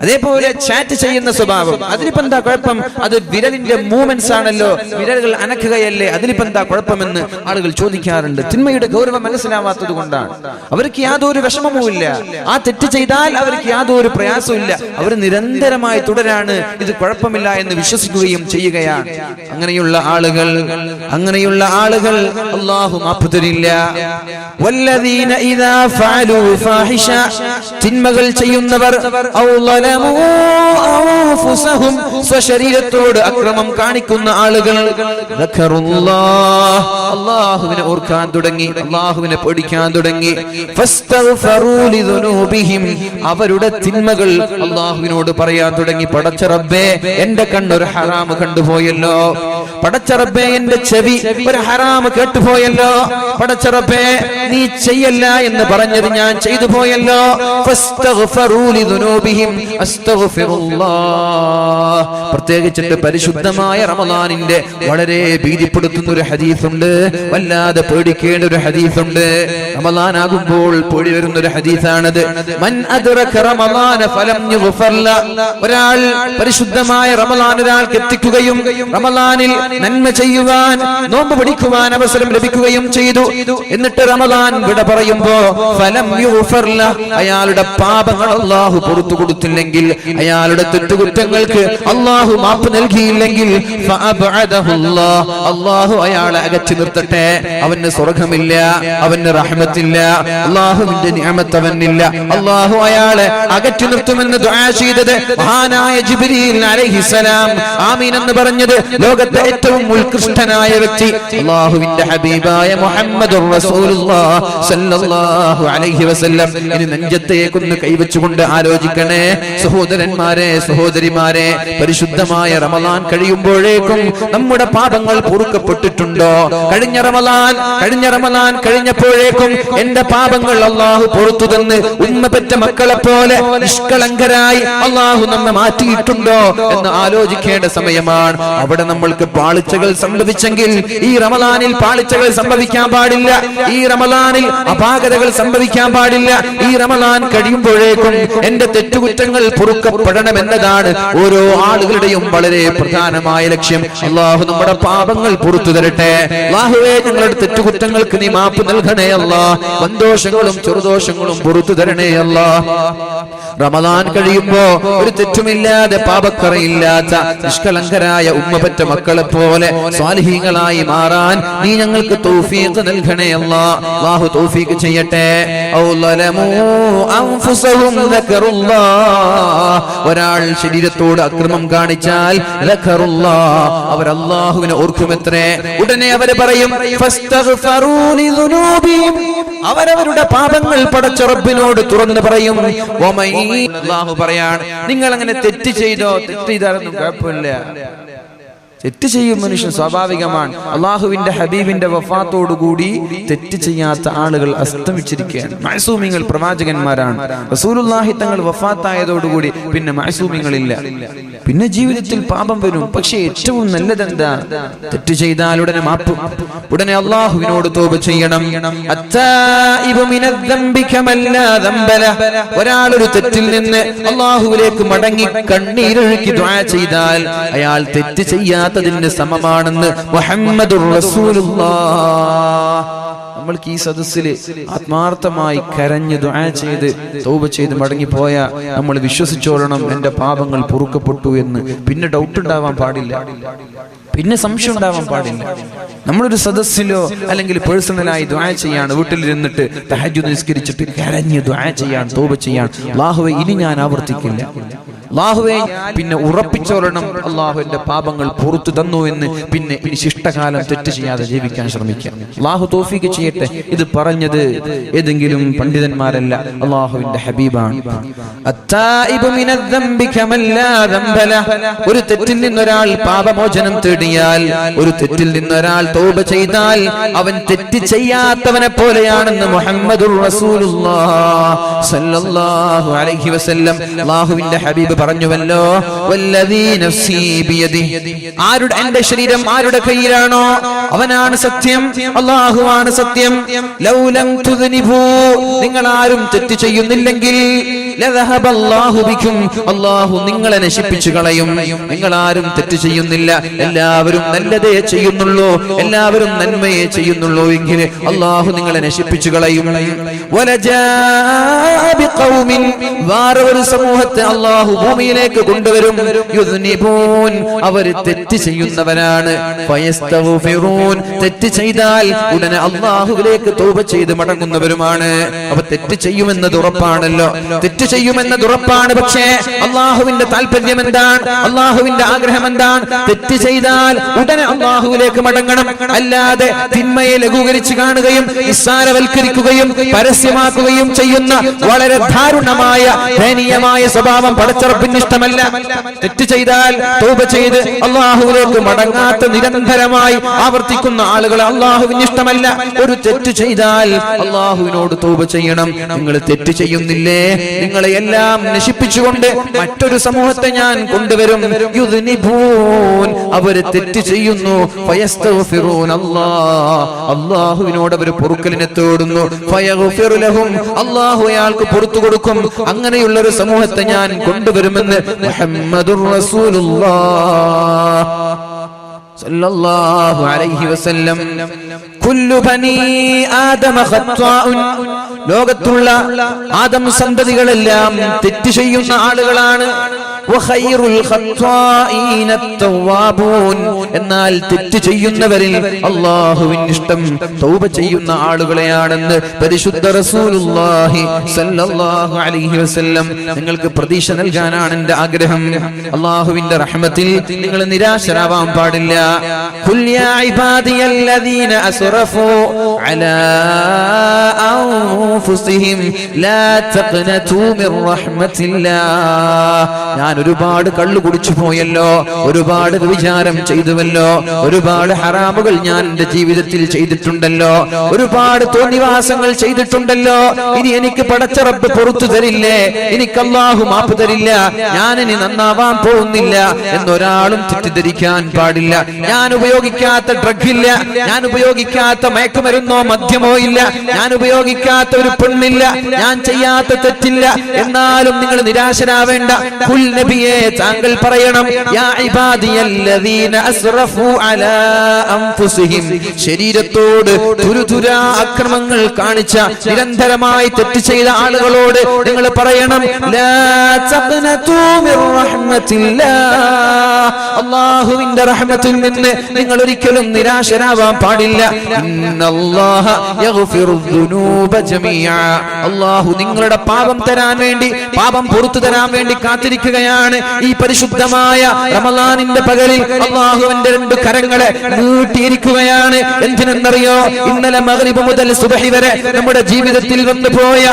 അതേപോലെ ചാറ്റ് ചെയ്യുന്ന സ്വഭാവം, അതിലിപ്പോ എന്താ കുഴപ്പം? അത് വിരലിന്റെ മൂവ്മെന്റ്സ് ആണല്ലോ, വിരലുകൾ അനക്കുകയല്ലേ, അതിലിപ്പോ എന്താ കുഴപ്പമെന്ന് ആളുകൾ ചോദിക്കാറുണ്ട്. തിന്മയുടെ ഗൗരവം മനസ്സിലാവാത്തത് കൊണ്ടാണ്. അവർക്ക് യാതൊരു വിഷമവുമില്ല. ആ തെറ്റ് ചെയ്താൽ അവർക്ക് യാതൊരു പ്രയാസവും ഇല്ല. അവർ നിരന്തരമായി തുടരാണ്, ഇത് കുഴപ്പമില്ല എന്ന് വിശ്വസിക്കുകയും ചെയ്യുകയാണ്. അങ്ങനെയുള്ള ആളുകൾ അല്ലാഹു മാപ്പ് തരില്ല. വല്ലദീന ഇദാ ഫഅലൂ ഫാഹിഷ, തിന്മകൾ ചെയ്യുന്നവർ, ഔ ളലമൂ അൻഫുസഹും, സ്വശരീരത്തോട് അക്രമം കാണിക്കുന്ന ആളുകൾ, ദക്കറുല്ലാഹ്, അല്ലാഹുവിനെ ഓർക്കാൻ തുടങ്ങി, അല്ലാഹുവിനെ പേടിക്കാൻ തുടങ്ങി, ഫസ്തഗ്ഫറൂ ലിദുനൂബിഹിം, അവരുടെ തിന്മകൾ അല്ലാഹുവിനോട് പറയാൻ തുടങ്ങി. പടച്ച റബ്ബേ, എന്റെ കണ്ണൊരു ഹറാം കണ്ടുപോയല്ലോ, പടച്ച റബ്ബേ, എന്റെ ചെവി ഒരു ഹറാം കേട്ടുപോയല്ലോ, പടച്ച റബ്ബേ, നീ ചെയ്യല്ല എന്ന് പറഞ്ഞത് ഞാൻ ചെയ്തു പോയല്ലോ. ഫസ്തഗ്ഫറൂ ലിദുനൂബിഹിം, അസ്തഗ്ഫിറുല്ലാഹ്. പ്രത്യേകിച്ചിട്ട് പരിശുദ്ധമായ റമളാനിന്റെ വളരെ ഭീതിപ്പെടുത്തുന്ന ഒരു ഹദീസുണ്ട്, വല്ലാതെ പേടിക്കേണ്ട ഒരു ഹദീസുണ്ട്. റമളാൻ ആകുമ്പോൾ പേടി വരുന്ന ഒരു ഹദീസാണത്. മൻ അദ്റക റമളാന ഫലം യുഗ്ഫർ ല, ഒരാൾ പരിശുദ്ധമായ റമളാൻ ഒരാൾക്ക് എത്തിക്കുകയും റമളാനിൽ നന്മ ചെയ്യുവാൻ, നോമ്പ് പിടിക്കുവാൻ അവസരം ലഭിക്കുകയും ചെയ്തു, എന്നിട്ട് റമളാൻ വിട പറയുമ്പോ ഫലം യുഗ്ഫർ ല, അയാളുടെ പാപങ്ങൾ അല്ലാഹു പുറത്തു കൊടുത്തില്ലെങ്കിൽ, അയാളുടെ തെറ്റുകുറ്റങ്ങൾക്ക് അല്ലാഹു മാപ്പ് നൽകിയില്ലെങ്കിൽ, ഫഅബ്അദഹുല്ലാഹ്, അല്ലാഹു അയാളെ അകറ്റി നിർത്തട്ടെ. അവന് സ്വർഗ്ഗമില്ല, അവന് റഹ്മത്തില്ല, അല്ലാഹുവിന്റെ നിഅമത്ത് അവനില്ല. അല്ലാഹു അയാളെ അകറ്റി നിർത്തുമെന്ന് ദുആ ചെയ്തത് മഹാനായ ജിബ്രീൽ അലൈഹിസ്സലാം ആമീൻ എന്ന് പറഞ്ഞത് ലോകത്തെ ഏറ്റവും ഉത്കൃഷ്ടനായ വ്യക്തി അല്ലാഹുവിന്റെ ഹബീബായ മുഹമ്മദുർ റസൂലുള്ളാഹി സ്വല്ലല്ലാഹു അലൈഹി വസല്ലം. ഇനി നെഞ്ചത്തേക്കൊന്ന് കൈവച്ചുകൊണ്ട് ആലോചിക്കണേ സഹോദരന്മാരെ, സഹോദരിമാരെ, പരിശുദ്ധമായ റമളാൻ കഴിയുമ്പോഴേക്കും നമ്മുടെ പാപങ്ങൾ പൊറുക്കപ്പെട്ടിട്ടുണ്ടോ? കഴിഞ്ഞ റമളാൻ കഴിഞ്ഞപ്പോഴേക്കും എന്റെ പാപങ്ങൾ അല്ലാഹു പുറത്തു തന്ന് ഉമ്മ പെറ്റ മക്കളെ പോലെ നിഷ്കളങ്കരായി അല്ലാഹു നമ്മെ മാറ്റിയിട്ടുണ്ടോ എന്ന് ആലോചിക്കേണ്ട സമയമാണ്. അവിടെ നമ്മൾക്ക് പാളിച്ചകൾ സംഭവിച്ചെങ്കിൽ ഈ റമളാനിൽ പാളിച്ചകൾ സംഭവിക്കാൻ പാടില്ല, ഈ റമളാനിൽ അപാകതകൾ സംഭവിക്കാൻ പാടില്ല. ഈ റമളാൻ കഴിയുമ്പോഴേക്കും എന്റെ തെറ്റുകുറ്റങ്ങൾ പൊറുക്കപ്പെടണമെന്നതാണ് ഓരോ ആളുകളുടെയും വളരെ പ്രധാനമായ ലക്ഷ്യം. അല്ലാഹു നമ്മുടെ പാപങ്ങൾ പുറത്തു തരട്ടെ. അല്ലാഹുവേ, ഞങ്ങളുടെ തെറ്റുകുറ്റങ്ങൾക്ക് നീ മാപ്പ് നൽകണേ അല്ലാഹ്. വൻദോഷങ്ങളും ചെറുദോഷങ്ങളും പുറത്തു തരണേ അല്ലാഹ്. റമളാൻ കഴിയുമ്പോ ഒരു തെറ്റുമില്ലാതെ പാപക്കറയില്ലാത്ത നിഷ്കളങ്കരായ ഉമ്മപെറ്റ മക്കളെ പോലെ സ്വാലിഹീങ്ങളായി മാറാൻ നീ ഞങ്ങൾക്ക് തൗഫീഖ് നൽകണേ അല്ലാഹ്. അല്ലാഹു തൗഫീഖ് ചെയ്യട്ടെ. ഔ ളലമൂ അൻഫുസഹും ദക്കറുല്ലാഹ്, ഒരാൾ ശരീരത്തോട് അക്രമം കാണിച്ചാൽ ദക്കറുല്ലാഹ്, അവർ അല്ലാഹുവിനെ ഓർക്കുമത്രേ. ഉടനെ അവർ പറയും ഫസ്തഗ്ഫറൂ ലിദുനൂബിഹിം, അവരവരുടെ പാപങ്ങൾ പടച്ച റബ്ബിനോട് തുറന്നു പറയും. അല്ലാഹു പറയാണ്, നിങ്ങൾ അങ്ങനെ തെറ്റ് ചെയ്തോ, തെറ്റ് ചെയ്താലൊന്നും കുഴപ്പമില്ല, തെറ്റ് ചെയ്യും മനുഷ്യൻ, സ്വാഭാവികമാണ്. അള്ളാഹുവിന്റെ ഹബീബിന്റെ വഫാത്തോടുകൂടി തെറ്റ് ചെയ്യാത്ത ആളുകൾ അസ്തമിച്ചിരിക്കുകയാണ്. മഅസൂമിങ്ങൾ പ്രവാചകന്മാരാണ്. റസൂലുള്ളാഹി തങ്ങൾ വഫാത്തായതോടുകൂടി പിന്നെ മഅസൂമിങ്ങളില്ല. പിന്നെ ജീവിതത്തിൽ പാപം വരും. പക്ഷേ ഏറ്റവും നല്ലതെന്താ? തെറ്റ് ചെയ്താൽ ഉടനെ മാപ്പ്, ഉടനെ അള്ളാഹുവിനോട് തൗബ ചെയ്യണം. അത്തായിബു മിനദ്ദംബി കമല്ലാ ദംബല, ഒരാൾ ഒരു തെറ്റിൽ നിന്ന് അള്ളാഹുവിലേക്ക് മടങ്ങി കണ്ണീരൊഴുക്കി ദുആ ചെയ്താൽ അയാൾ തെറ്റ് ചെയ്യാത്തതിന് സമമാണെന്ന് മുഹമ്മദുർ റസൂലുള്ളാഹ്. നമ്മൾക്ക് ഈ സദസ്സിൽ ആത്മാർത്ഥമായി കരഞ്ഞ് ദുആ ചെയ്ത് തൗബ ചെയ്ത് മടങ്ങിപ്പോയ നമ്മൾ വിശ്വസിച്ചോളണം, എന്റെ പാപങ്ങൾ പൊറുക്കപ്പെട്ടു എന്ന്. പിന്നെ ഡൗട്ട് ഉണ്ടാവാൻ പാടില്ല. പിന്നെ സംശയം ഉണ്ടാവാൻ പാടില്ല. നമ്മളൊരു സദസ്സിലോ അല്ലെങ്കിൽ പേഴ്സണലായി ദുആ ചെയ്യാണ്, വീട്ടിലിരുന്നിട്ട് തഹജ്ജുദ് നിസ്കരിച്ചിട്ട് കരഞ്ഞ് ദുആ ചെയ്യാൻ, തൗബ ചെയ്യാൻ, അല്ലാഹുവേ ഇനി ഞാൻ ആവർത്തിക്കില്ല, അല്ലാഹുവേ, പിന്നെ ഉറപ്പിച്ചോളണം അല്ലാഹു എന്റെ പാപങ്ങൾ പുറത്തു തന്നു എന്ന്, പിന്നെ ഇനി ശിഷ്ടകാലം തെറ്റ് ചെയ്യാതെ ജീവിക്കാൻ ശ്രമിക്കാം. അല്ലാഹു തൗഫീഖ് ചെയ്യട്ടെ. ഇത് പറഞ്ഞത് ഏതെങ്കിലും പണ്ഡിതന്മാരല്ല, അല്ലാഹുവിന്റെ ഹബീബാണ്. അത്തായിബു മിനദ്ദംബി കമൻ ലാ ദംബ ലഹ്. ഒരു തെറ്റിൽ നിന്നൊരാൾ പാപമോചനം തേടിയാൽ, ഒരു തെറ്റിൽ നിന്നൊരാൾ തൗബ ചെയ്താൽ അവൻ തെറ്റ് ചെയ്യാത്തവനെ പോലെയാണെന്ന് മുഹമ്മദുർ റസൂലുള്ളാഹ് സ്വല്ലല്ലാഹു അലൈഹി വസല്ലം അല്ലാഹുവിന്റെ ഹബീബ് പറഞ്ഞുവല്ലോ, വല്ലദീ നഫ്സീ ബിയദിഹി. ആരുടെ എന്റെ ശരീരം ആരുടെ കയ്യിലാണോ അവനാണ് സത്യം, അല്ലാഹുവാണ് സത്യം. ലൗ ലം തുദ്നിബൂ, നിങ്ങൾ ആരും തെറ്റ് ചെയ്യുന്നില്ലെങ്കിൽ ലദഹബല്ലാഹു ബികും, അല്ലാഹു നിങ്ങളെ നശിപ്പിച്ചു കളയും. നിങ്ങൾ ആരും തെറ്റ് ചെയ്യുന്നില്ല, എല്ലാവരും നല്ലതേ ചെയ്യുന്നുള്ളൂ, എല്ലാവരും നന്മയെ ചെയ്യുന്നുള്ളൂ എങ്കിൽ അല്ലാഹു നിങ്ങളെ നശിപ്പിച്ചു കളയും. വലജാഅ ബിഖൗമിൻ, വേറൊരു സമൂഹത്തെ അല്ലാഹു ഭൂമിയിലേക്ക് കൊണ്ടുവരും. യുദ്നിബൂൻ, അവർ തെറ്റ് ചെയ്യുന്നവരാണ്. ഫയസ്തഗ്ഫിറൂൻ, തെറ്റ് ചെയ്താൽ ഉടനെ അല്ലാഹുവിലേക്ക് തൗബ ചെയ്ത് മടങ്ങുന്നവരുമാണ്. അപ്പൊ തെറ്റ് ചെയ്യുമെന്നത് ഉറപ്പാണല്ലോ, തെറ്റ് ചെയ്യുമെന്നത് ഉറപ്പാണ്. പക്ഷേ അല്ലാഹുവിന്റെ താല്പര്യം എന്താണ്, അല്ലാഹുവിന്റെ ആഗ്രഹം എന്താണ്? തെറ്റ് ചെയ്താൽ ഉടനെ അല്ലാഹുവിലേക്ക് മടങ്ങണം. അല്ലാതെ തിന്മയെ ലഘൂകരിച്ച് കാണുകയും നിസ്സാരവൽക്കരിക്കുകയും പരസ്യമാക്കുകയും ചെയ്യുന്ന വളരെ ദാരുണമായ ദയനീയമായ സ്വഭാവം പടച്ചറപ്പിന് ഇഷ്ടമല്ല. തെറ്റ് ചെയ്താൽ തൗബ ചെയ്ത് അല്ലാഹുവിലേക്ക് മടങ്ങാത്ത നിരന്തരമായി ആവർത്തിക്കുന്ന ആളുകളെ അല്ലാഹുവിന് ഇഷ്ടമല്ല. ഒരു തെറ്റ് ചെയ്താൽ അല്ലാഹുവിനോട് തൗബ ചെയ്യണം. നിങ്ങൾ തെറ്റ് ചെയ്യുന്നില്ലേ, നിങ്ങളെ എല്ലാം നശിപ്പിച്ചുകൊണ്ട് മറ്റൊരു സമൂഹത്തെ ഞാൻ കൊണ്ടുവരും. യുദ്നിബൂൻ, അവർ തെറ്റ് ചെയ്യുന്നു. ഫയസ്തഗ്ഫിറൂൻ, അല്ലാഹുവിനോട് അവർ പൊറുക്കലിനെ തേടുന്നു. ഫയഗ്ഫിറു ലഹും, അല്ലാഹു അയാൾക്ക് പുറത്തു കൊടുക്കും. അങ്ങനെയുള്ള ഒരു സമൂഹത്തെ ഞാൻ കൊണ്ടുവരുമെന്ന് മുഹമ്മദുർ റസൂലുള്ളാഹ് സല്ലല്ലാഹു അലൈഹി വസല്ലം. കുല്ലു ബനീ ആദമ ഖത്വാഉൻ, ലോകത്തുള്ള ആദം സന്തതികളെല്ലാം തെറ്റ് ചെയ്യുന്ന ആളുകളാണ്. വഖൈറുൽ ഖത്വാഈന അത്തവാബൂൻ, എന്നാൽ തെറ്റ് ചെയ്യുന്നവരിൽ അല്ലാഹുവിന് ഇഷ്ടം തൗബ ചെയ്യുന്ന ആളുകളെയാണെന്ന് പരിശുദ്ധ റസൂലുള്ളാഹി സ്വല്ലല്ലാഹു അലൈഹി വസല്ലം. നിങ്ങൾക്ക് പ്രതീക്ഷ നൽകാനാണ് എൻ്റെ ആഗ്രഹം. അല്ലാഹുവിന്റെ റഹ്മത്തിൽ നിങ്ങൾ നിരാശരാവാൻ പാടില്ല. ഖുൽ യാ ഇബാദിയല്ലദീന അസ്റഫൂ അലാ അൻഫുസിഹിം ലാ തഖ്നതൂ മിർ റഹ്മത്തില്ലാഹ്. ഞാൻ ഒരുപാട് കള്ളു കുടിച്ചു പോയല്ലോ, ഒരുപാട് വിചാരം ചെയ്തുവല്ലോ, ഒരുപാട് ഹറാമുകൾ ഞാൻ എന്റെ ജീവിതത്തിൽ ചെയ്തിട്ടുണ്ടല്ലോ, ഒരുപാട് തോന്നിവാസങ്ങൾ ചെയ്തിട്ടുണ്ടല്ലോ. ഇനി എനിക്ക് പടച്ച റബ്ബ് പുറത്തു തരില്ലേ, എനിക്ക് അല്ലാഹു മാപ്പ് തരില്ല, ഞാൻ ഇനി നന്നാവാൻ പോകുന്നില്ല എന്നൊരാളും തെറ്റിദ്ധരിക്കാൻ പാടില്ല. ഞാൻ ഉപയോഗിക്കാത്ത ഡ്രഗില്ല, ഞാൻ ഉപയോഗിക്കാത്ത മയക്കുമരുന്നോ മദ്യമോ ഇല്ല, ഞാൻ ഉപയോഗിക്കാത്ത ഒരു പെണ്ണില്ല, ഞാൻ ചെയ്യാത്ത തെറ്റില്ല. എന്നാലും നിങ്ങൾ നിരാശരാവേണ്ട. ഖുൽ നബിയെ, താങ്കൾ പറയണം, യാ ഇബാദിയല്ലദീന അസ്റഫൂ അലാ അൻഫുസിഹിം, ശരീരത്തോട് തുരുതുരാ അക്രമങ്ങൾ കാണിച്ച നിരന്തരമായി തെറ്റ് ചെയ്ത ആളുകളോട് നിങ്ങൾ പറയണം, ലാ തഖ്നതൂ മിർ റഹ്മത്തില്ലാഹ്, അല്ലാഹുവിന്റെ റഹ്മത്തിൽ നിന്ന് നിങ്ങൾ ഒരിക്കലും നിരാശരാവാൻ പാടില്ല. ഇന്നല്ലാഹ യഗ്ഫിറുദ് ദുനൂബ ജമീഅ, അല്ലാഹു നിങ്ങളുടെ പാപം തരാൻ വേണ്ടി, പാപം പുറത്തു തരാൻ വേണ്ടി കാത്തിരിക്കുകയാണ്. ഈ പരിശുദ്ധമായ റമളാനിന്റെ പകലിൽ അല്ലാഹുവിന്റെ രണ്ട് കരങ്ങളെ നീട്ടിയിരിക്കുകയാണ്. എന്തിനെന്നറിയോ? ഇന്നലെ മഗ്രിബ് മുതൽ സുബ്ഹി വരെ നമ്മുടെ ജീവിതത്തിൽ വന്നു പോയ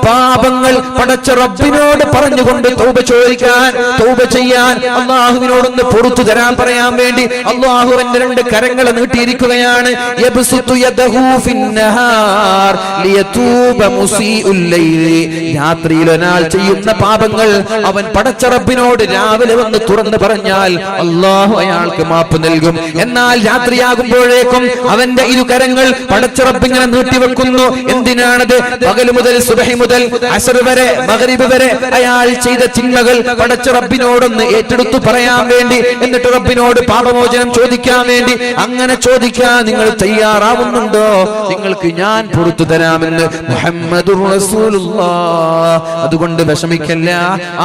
പാപങ്ങൾ പടച്ച റബ്ബിനോട് പറഞ്ഞുകൊണ്ട് തൗബ ചോദിക്കാൻ, തൗബ ചെയ്യാൻ, അല്ലാഹുവിനോടൊന്ന് പുറത്തു തരാൻ പറയാൻ വേണ്ടി അല്ലാഹുവിന്റെ രണ്ട് കരങ്ങളെ നീട്ടിയിരിക്കുകയാണ്. യബ്സുതു യദഹു ഫിന്നഹാർ ലിയതൂബ മുസീഉൽ ലൈലി, രാത്രിയിൽ ഒരാൾ ചെയ്യുന്ന പാപങ്ങൾ അവൻ പടച്ച റബ്ബിനോട് രാവിലെ വന്ന് തുറന്നു പറഞ്ഞാൽ അല്ലാഹു അയാൾക്ക് മാപ്പ് നൽകും. എന്നാൽ രാത്രിയാകുമ്പോഴേക്കും അവന്റെ ഇരു കരങ്ങൾ പടച്ച റബ്ബിങ്ങനെ നീട്ടിവെക്കുന്നു. എന്തിനാണത്? പകൽ മുതൽ സുബ്ഹി മുതൽ അസ്ർ വരെ മഗ്രിബ് വരെ അയാൾ ചെയ്ത തിന്മകൾ പടച്ച റബ്ബിനോടൊന്ന് ഏറ്റെടുത്തു പറയാൻ വേണ്ടി, എന്നിട്ട് റബ്ബിനോട് പാപമോചനം ചോദിക്കാൻ വേണ്ടി. അങ്ങനെ ചോദിക്കാൻ നിങ്ങൾ തയ്യാറാവുന്നുണ്ടോ? നിങ്ങൾക്ക് ഞാൻ പുറത്തു തരാൻ വരാമെന്ന് മുഹമ്മദുർ റസൂലുള്ളാഹ്. അതുകൊണ്ട് വിഷമിക്കല്ല,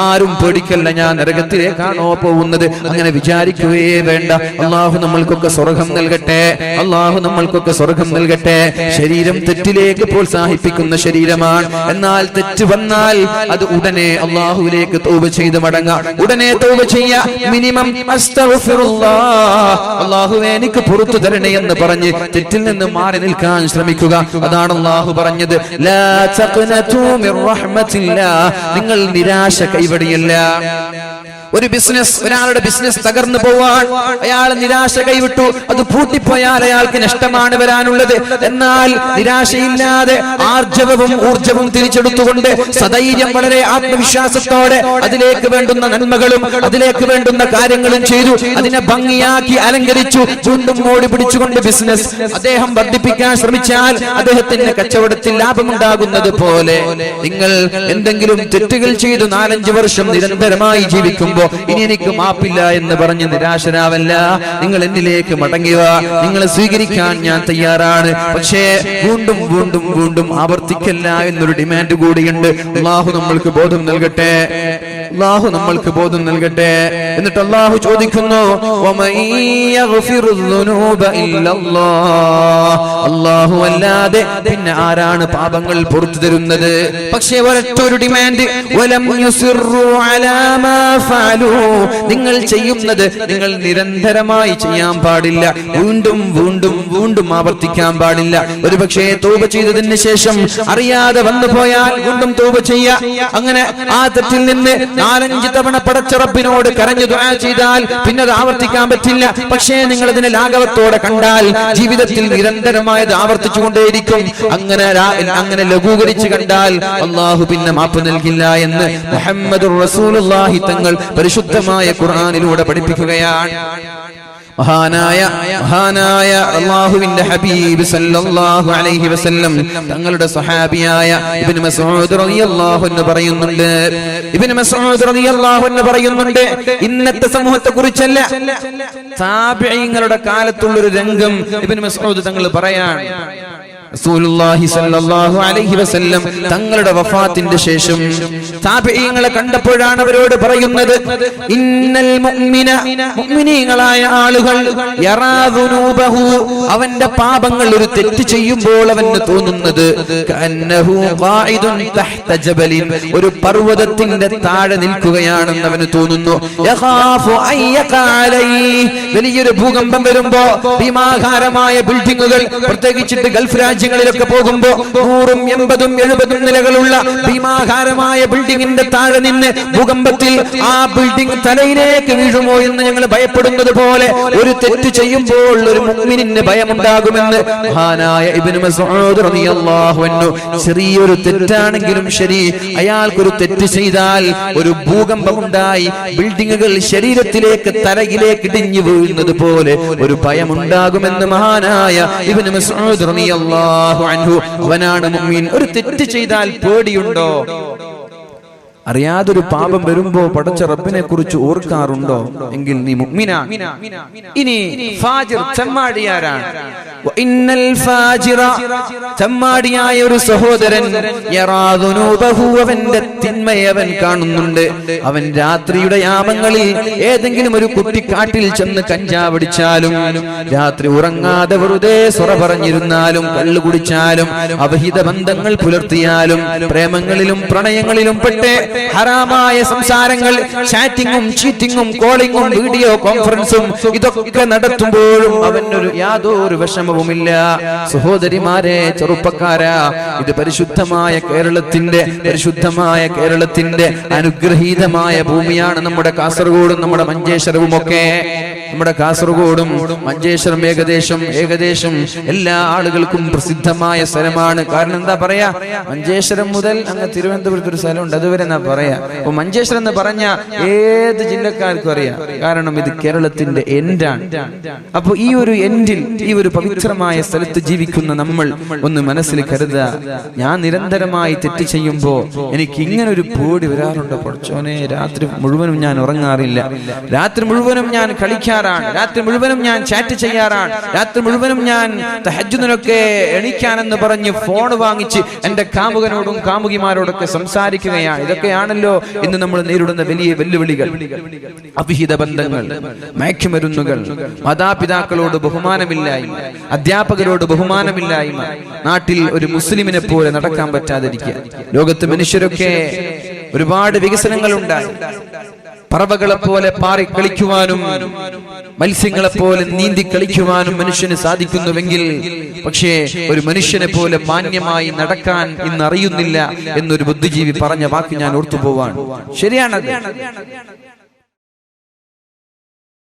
ആരും പേടിക്കല്ല, ഞാൻ നരകത്തിലേക്കാണോ പോകുന്നത്, അങ്ങനെ വിചാരിക്കുകയേ വേണ്ട. അള്ളാഹു നമ്മൾക്കൊക്കെ സ്വർഗം നൽകട്ടെ, അള്ളാഹു നമ്മൾക്കൊക്കെ സ്വർഗം നൽകട്ടെ. ശരീരം തെറ്റിലേക്ക് പ്രോത്സാഹിപ്പിക്കുന്ന ശരീരമാണ്. എന്നാൽ തെറ്റ് വന്നാൽ അത് ഉടനെ അള്ളാഹുവിലേക്ക് തൗബ ചെയ്ത് മടങ്ങാം. ഉടനെ തൗബ ചെയ്യാ. മിനിമം അസ്തഗ്ഫിറുല്ലാഹ്, അള്ളാഹുവേ എനിക്ക് പുറത്തു തരണേ എന്ന് പറഞ്ഞ് തെറ്റിൽ നിന്ന് മാറി നിൽക്കാൻ ശ്രമിക്കുക. അതാണ് അള്ളാഹു പറഞ്ഞത്, ലാ തഖ്നതു മിർ റഹ്മത്തില്ലാഹ്, നിങ്ങൾ നിരാശ കൈവടിയല്ല. ഒരു ബിസിനസ്, ഒരാളുടെ ബിസിനസ് തകർന്നു പോവാൻ അയാൾ നിരാശ കൈവിട്ടു, അത് പൂട്ടിപ്പോയാൽ അയാൾക്ക് നഷ്ടമാണ് വരാനുള്ളത്. എന്നാൽ നിരാശയില്ലാതെ ആർജവവും ഊർജവും തിരിച്ചെടുത്തുകൊണ്ട് സധൈര്യം വളരെ ആത്മവിശ്വാസത്തോടെ അതിലേക്ക് വേണ്ടുന്ന നന്മകളും അതിലേക്ക് വേണ്ടുന്ന കാര്യങ്ങളും ചെയ്തു, അതിനെ ഭംഗിയാക്കി അലങ്കരിച്ചു, വീണ്ടും ഓടി പിടിച്ചുകൊണ്ട് ബിസിനസ് അദ്ദേഹം വർദ്ധിപ്പിക്കാൻ ശ്രമിച്ചാൽ അദ്ദേഹത്തിന്റെ കച്ചവടത്തിൽ ലാഭമുണ്ടാകുന്നത് പോലെ നിങ്ങൾ എന്തെങ്കിലും തെറ്റുകൾ ചെയ്തു 4-5 വർഷം നിരന്തരമായി ജീവിക്കുമ്പോൾ ഇനി എനിക്ക് മാപ്പില്ല എന്ന് പറഞ്ഞ് നിരാശരാവല്ല. നിങ്ങൾ എന്നിലേക്ക് മടങ്ങുക, നിങ്ങളെ സ്വീകരിക്കാൻ ഞാൻ തയ്യാറാണ്, പക്ഷേ വീണ്ടും വീണ്ടും വീണ്ടും ആവർത്തിക്കല്ല എന്നൊരു ഡിമാൻഡ് കൂടിയുണ്ട്. അള്ളാഹു നമ്മൾക്ക് ബോധം നൽകട്ടെ, അള്ളാഹു നമ്മൾക്ക് ബോധം നൽകട്ടെ. എന്നിട്ട് അള്ളാഹു ചോദിക്കുന്നു, അള്ളാഹു അല്ലാതെ പിന്നെ ആരാണ് പാപങ്ങൾ പുറത്തു തരുന്നത്? പക്ഷേ ഒരൊറ്റൊരു ഡിമാൻഡ്, നിങ്ങൾ ചെയ്യുന്നത് നിങ്ങൾ നിരന്തരമായി ചെയ്യാൻ പാടില്ല, വീണ്ടും വീണ്ടും വീണ്ടും ആവർത്തിക്കാൻ പാടില്ല. ഒരുപക്ഷേ തൗബ ചെയ്തതിന് ശേഷം അറിയാതെ വന്നു പോയാൽ വീണ്ടും തൗബ ചെയ്യാ. അങ്ങനെ ആ തെറ്റിൽ നിന്ന് 4-5 തവണ പടച്ച റബ്ബിനോട് കരഞ്ഞു ദുആ ചെയ്താൽ പിന്നെ അത് ആവർത്തിക്കാൻ പറ്റില്ല. പക്ഷേ നിങ്ങൾ അതിനെ ലാഘവത്തോടെ കണ്ടാൽ ജീവിതത്തിൽ നിരന്തരമായത് ആവർത്തിച്ചുകൊണ്ടേയിരിക്കും. അങ്ങനെ ലഘൂകരിച്ച് കണ്ടാൽ അള്ളാഹു പിന്നെ മാപ്പ് നൽകില്ല എന്ന് മുഹമ്മദുർ റസൂലുള്ളാഹി തങ്ങൾ പരിശുദ്ധമായ ഖുർആനിലൂടെ പഠിപ്പിക്കുകയാണ്. മഹാനായ അല്ലാഹുവിന്റെ ഹബീബ് സല്ലല്ലാഹു അലൈഹി വസല്ലം തങ്ങളുടെ സ്വഹാബിയായ ഇബ്നു മസ്ഊദ് റളിയല്ലാഹു അൻഹു പറയുന്നുണ്ട്, ഇബ്നു മസ്ഊദ് റളിയല്ലാഹു അൻഹു പറയുന്നുണ്ട്, ഇന്നത്തെ സമൂഹത്തെ കുറിച്ചല്ല, താബിഈങ്ങളുടെ കാലത്തുള്ള ഒരു രംഗം ഇബ്നു മസ്ഊദ് തങ്ങൾ പറയാണ്. റസൂലുള്ളാഹി സ്വല്ലല്ലാഹു അലൈഹി വസല്ലം തങ്ങളുടെ വഫാത്തിന്റെ ശേഷം താബിഈങ്ങളെ കണ്ടപ്പോഴാണ് അവരോട് പറയുന്നത്, ഇന്നൽ മുഅ്മിന, മുഅ്മിനീങ്ങളായ ആളുകൾ യറാ ദുനൂബഹു, അവന്റെ പാപങ്ങൾ ഒരു തെറ്റ് ചെയ്യുമ്പോൾ അവന് തോന്നുന്നത് കഅന്നഹു ഖായിദുൻ തഹ്ത ജബലിൻ, ഒരു പർവതത്തിന്റെ താഴെ നിൽക്കുകയാണെന്ന് അവന് തോന്നുന്നു. യഖാഫു അയ്യഖ അലൈഹി, വലിയൊരു ഭൂകമ്പം വരുമ്പോ ഭീമാകാരമായ ബിൽഡിങ്ങുകൾ, പ്രത്യേകിച്ചിട്ട് ഗൾഫ് രാജ്യങ്ങളിലൊക്കെ പോകുമ്പോ 100, 80, 70 നിലകളുള്ള ഭീമാകാരമായ ബിൽഡിങ്ങിന്റെ താഴെ നിന്ന് ഭൂകമ്പത്തിൽ ആ ബിൽഡിംഗ് തലയിലേക്ക് വീഴുമോ എന്ന് ഞങ്ങൾ ഭയപ്പെടുന്നത് പോലെ ഒരു തെറ്റ് ചെയ്യുമ്പോൾ ഒരു മുഅ്മിനിന് ഭയമുണ്ടാകുമെന്ന് മഹാനായ ഇബ്നു മസ്ഊദ് റളിയല്ലാഹു അൻഹു, ചെറിയൊരു തെറ്റാണെങ്കിലും ശരി, അയാൾക്കൊരു തെറ്റ് ചെയ്താൽ ഒരു ഭൂകമ്പമുണ്ടായി ബിൽഡിങ്ങുകൾ ശരീരത്തിലേക്ക് തലയിലേക്ക് ഇടിഞ്ഞു വീഴുന്നത് പോലെ ഒരു ഭയമുണ്ടാകുമെന്ന് മഹാനായ ഇബ്നു മസ്ഊദ് റളിയല്ലാഹു അൻഹു, അവനാണ് മുഅ്മിൻ. ഒരു തെറ്റ് ചെയ്താൽ പേടിയുണ്ടോ? അറിയാതൊരു പാപം വരുമ്പോ പടച്ച റബ്ബിനെ കുറിച്ച് ഓർക്കാറുണ്ടോ? എങ്കിൽ നീ മുഅ്മിനാണ്. ഇനി ഫാജിർ, ചെമ്മാടിയാരാണ്? ഇന്നൽ ഫാജിറ, ചെമ്മാടിയായ ഒരു സഹോദരൻ, യറാ ദുനൂബഹു, അവന്റെ തിന്മയെ അവൻ കാണുന്നുണ്ട്. അവൻ രാത്രിയുടെ യാമങ്ങളിൽ ഏതെങ്കിലും ഒരു കുട്ടിക്കാട്ടിൽ ചെന്ന് കഞ്ചാവടിച്ചാലും, രാത്രി ഉറങ്ങാതെ വെറുതെ സൊറ പറഞ്ഞിരുന്നാലും, കള്ളു കുടിച്ചാലും, അവിഹിത ബന്ധങ്ങൾ പുലർത്തിയാലും, പ്രേമങ്ങളിലും പ്രണയങ്ങളിലും പെട്ട് ഹറാമായ സംസാരങ്ങൾ, ചാറ്റിങ്ങും ചീറ്റിങ്ങും കോളിങ്ങും വീഡിയോ കോൺഫറൻസും ഇതൊക്കെ നടത്തുമ്പോഴും അവനൊരു യാതൊരു വിഷമവുമില്ല. സഹോദരിമാരെ, ചെറുപ്പക്കാരാ, ഇത് പരിശുദ്ധമായ കേരളത്തിന്റെ അനുഗ്രഹീതമായ ഭൂമിയാണ് നമ്മുടെ കാസർഗോഡും നമ്മുടെ മഞ്ചേശ്വരവും ഒക്കെ. നമ്മുടെ കാസർഗോഡും മഞ്ചേശ്വരം ഏകദേശം എല്ലാ ആളുകൾക്കും പ്രസിദ്ധമായ സ്ഥലമാണ്. കാരണം എന്താ പറയാ, മഞ്ചേശ്വരം മുതൽ അങ്ങ് തിരുവനന്തപുരത്ത് ഒരു സ്ഥലമുണ്ട്, അതുവരെ എന്നാ പറയാ. അപ്പൊ മഞ്ചേശ്വരം എന്ന് പറഞ്ഞ ഏത് ജില്ലക്കാർക്കും അറിയാം, കാരണം ഇത് കേരളത്തിന്റെ എൻഡാണ്. അപ്പൊ ഈ ഒരു എൻഡിൽ, ഈ ഒരു പവിത്രമായ സ്ഥലത്ത് ജീവിക്കുന്ന നമ്മൾ ഒന്ന് മനസ്സിൽ കരുതുക, ഞാൻ നിരന്തരമായി തെറ്റ് ചെയ്യുമ്പോ എനിക്ക് ഇങ്ങനെ ഒരു പേടി വരാറുണ്ട്. പഠിച്ചോനെ, രാത്രി മുഴുവനും ഞാൻ ഉറങ്ങാറില്ല, രാത്രി മുഴുവനും ഞാൻ കളിക്കാറില്ല, വിളിക്കാറാണ്, രാത്രി മുഴുവനും ഞാൻ ചാറ്റ് ചെയ്യാറാണ്, രാത്രി മുഴുവനും ഞാൻ തഹജ്ജുദിനൊക്കെ എണീക്കാനെന്ന് പറഞ്ഞ് ഫോൺ വാങ്ങിച്ച് എന്റെ കാമുകനോടും കാമുകിമാരോടൊക്കെ സംസാരിക്കുകയാണ്. ഇതൊക്കെയാണല്ലോ ഇന്ന് നമ്മൾ നേരിടുന്ന വലിയ വെല്ലുവിളികൾ. അവിഹിത ബന്ധങ്ങൾ, മയക്കുമരുന്നുകൾ, മാതാപിതാക്കളോട് ബഹുമാനമില്ലായ്മ, അധ്യാപകരോട് ബഹുമാനമില്ലായ്മ, നാട്ടിൽ ഒരു മുസ്ലിമിനെ പോലെ നടക്കാൻ പറ്റാതിരിക്കുക. ലോകത്ത് മനുഷ്യരൊക്കെ ഒരുപാട് വികസനങ്ങൾ ഉണ്ടായി. പറവകളെ പോലെ പാറി കളിക്കുവാനും മത്സ്യങ്ങളെ പോലെ നീന്തി കളിക്കുവാനും മനുഷ്യന് സാധിക്കുന്നുവെങ്കിൽ, പക്ഷേ ഒരു മനുഷ്യനെ പോലെ മാന്യമായി നടക്കാൻ ഇന്ന് അറിയുന്നില്ല എന്നൊരു ബുദ്ധിജീവി പറഞ്ഞ വാക്ക് ഞാൻ ഓർത്തുപോവാണ്. ശരിയാണത്.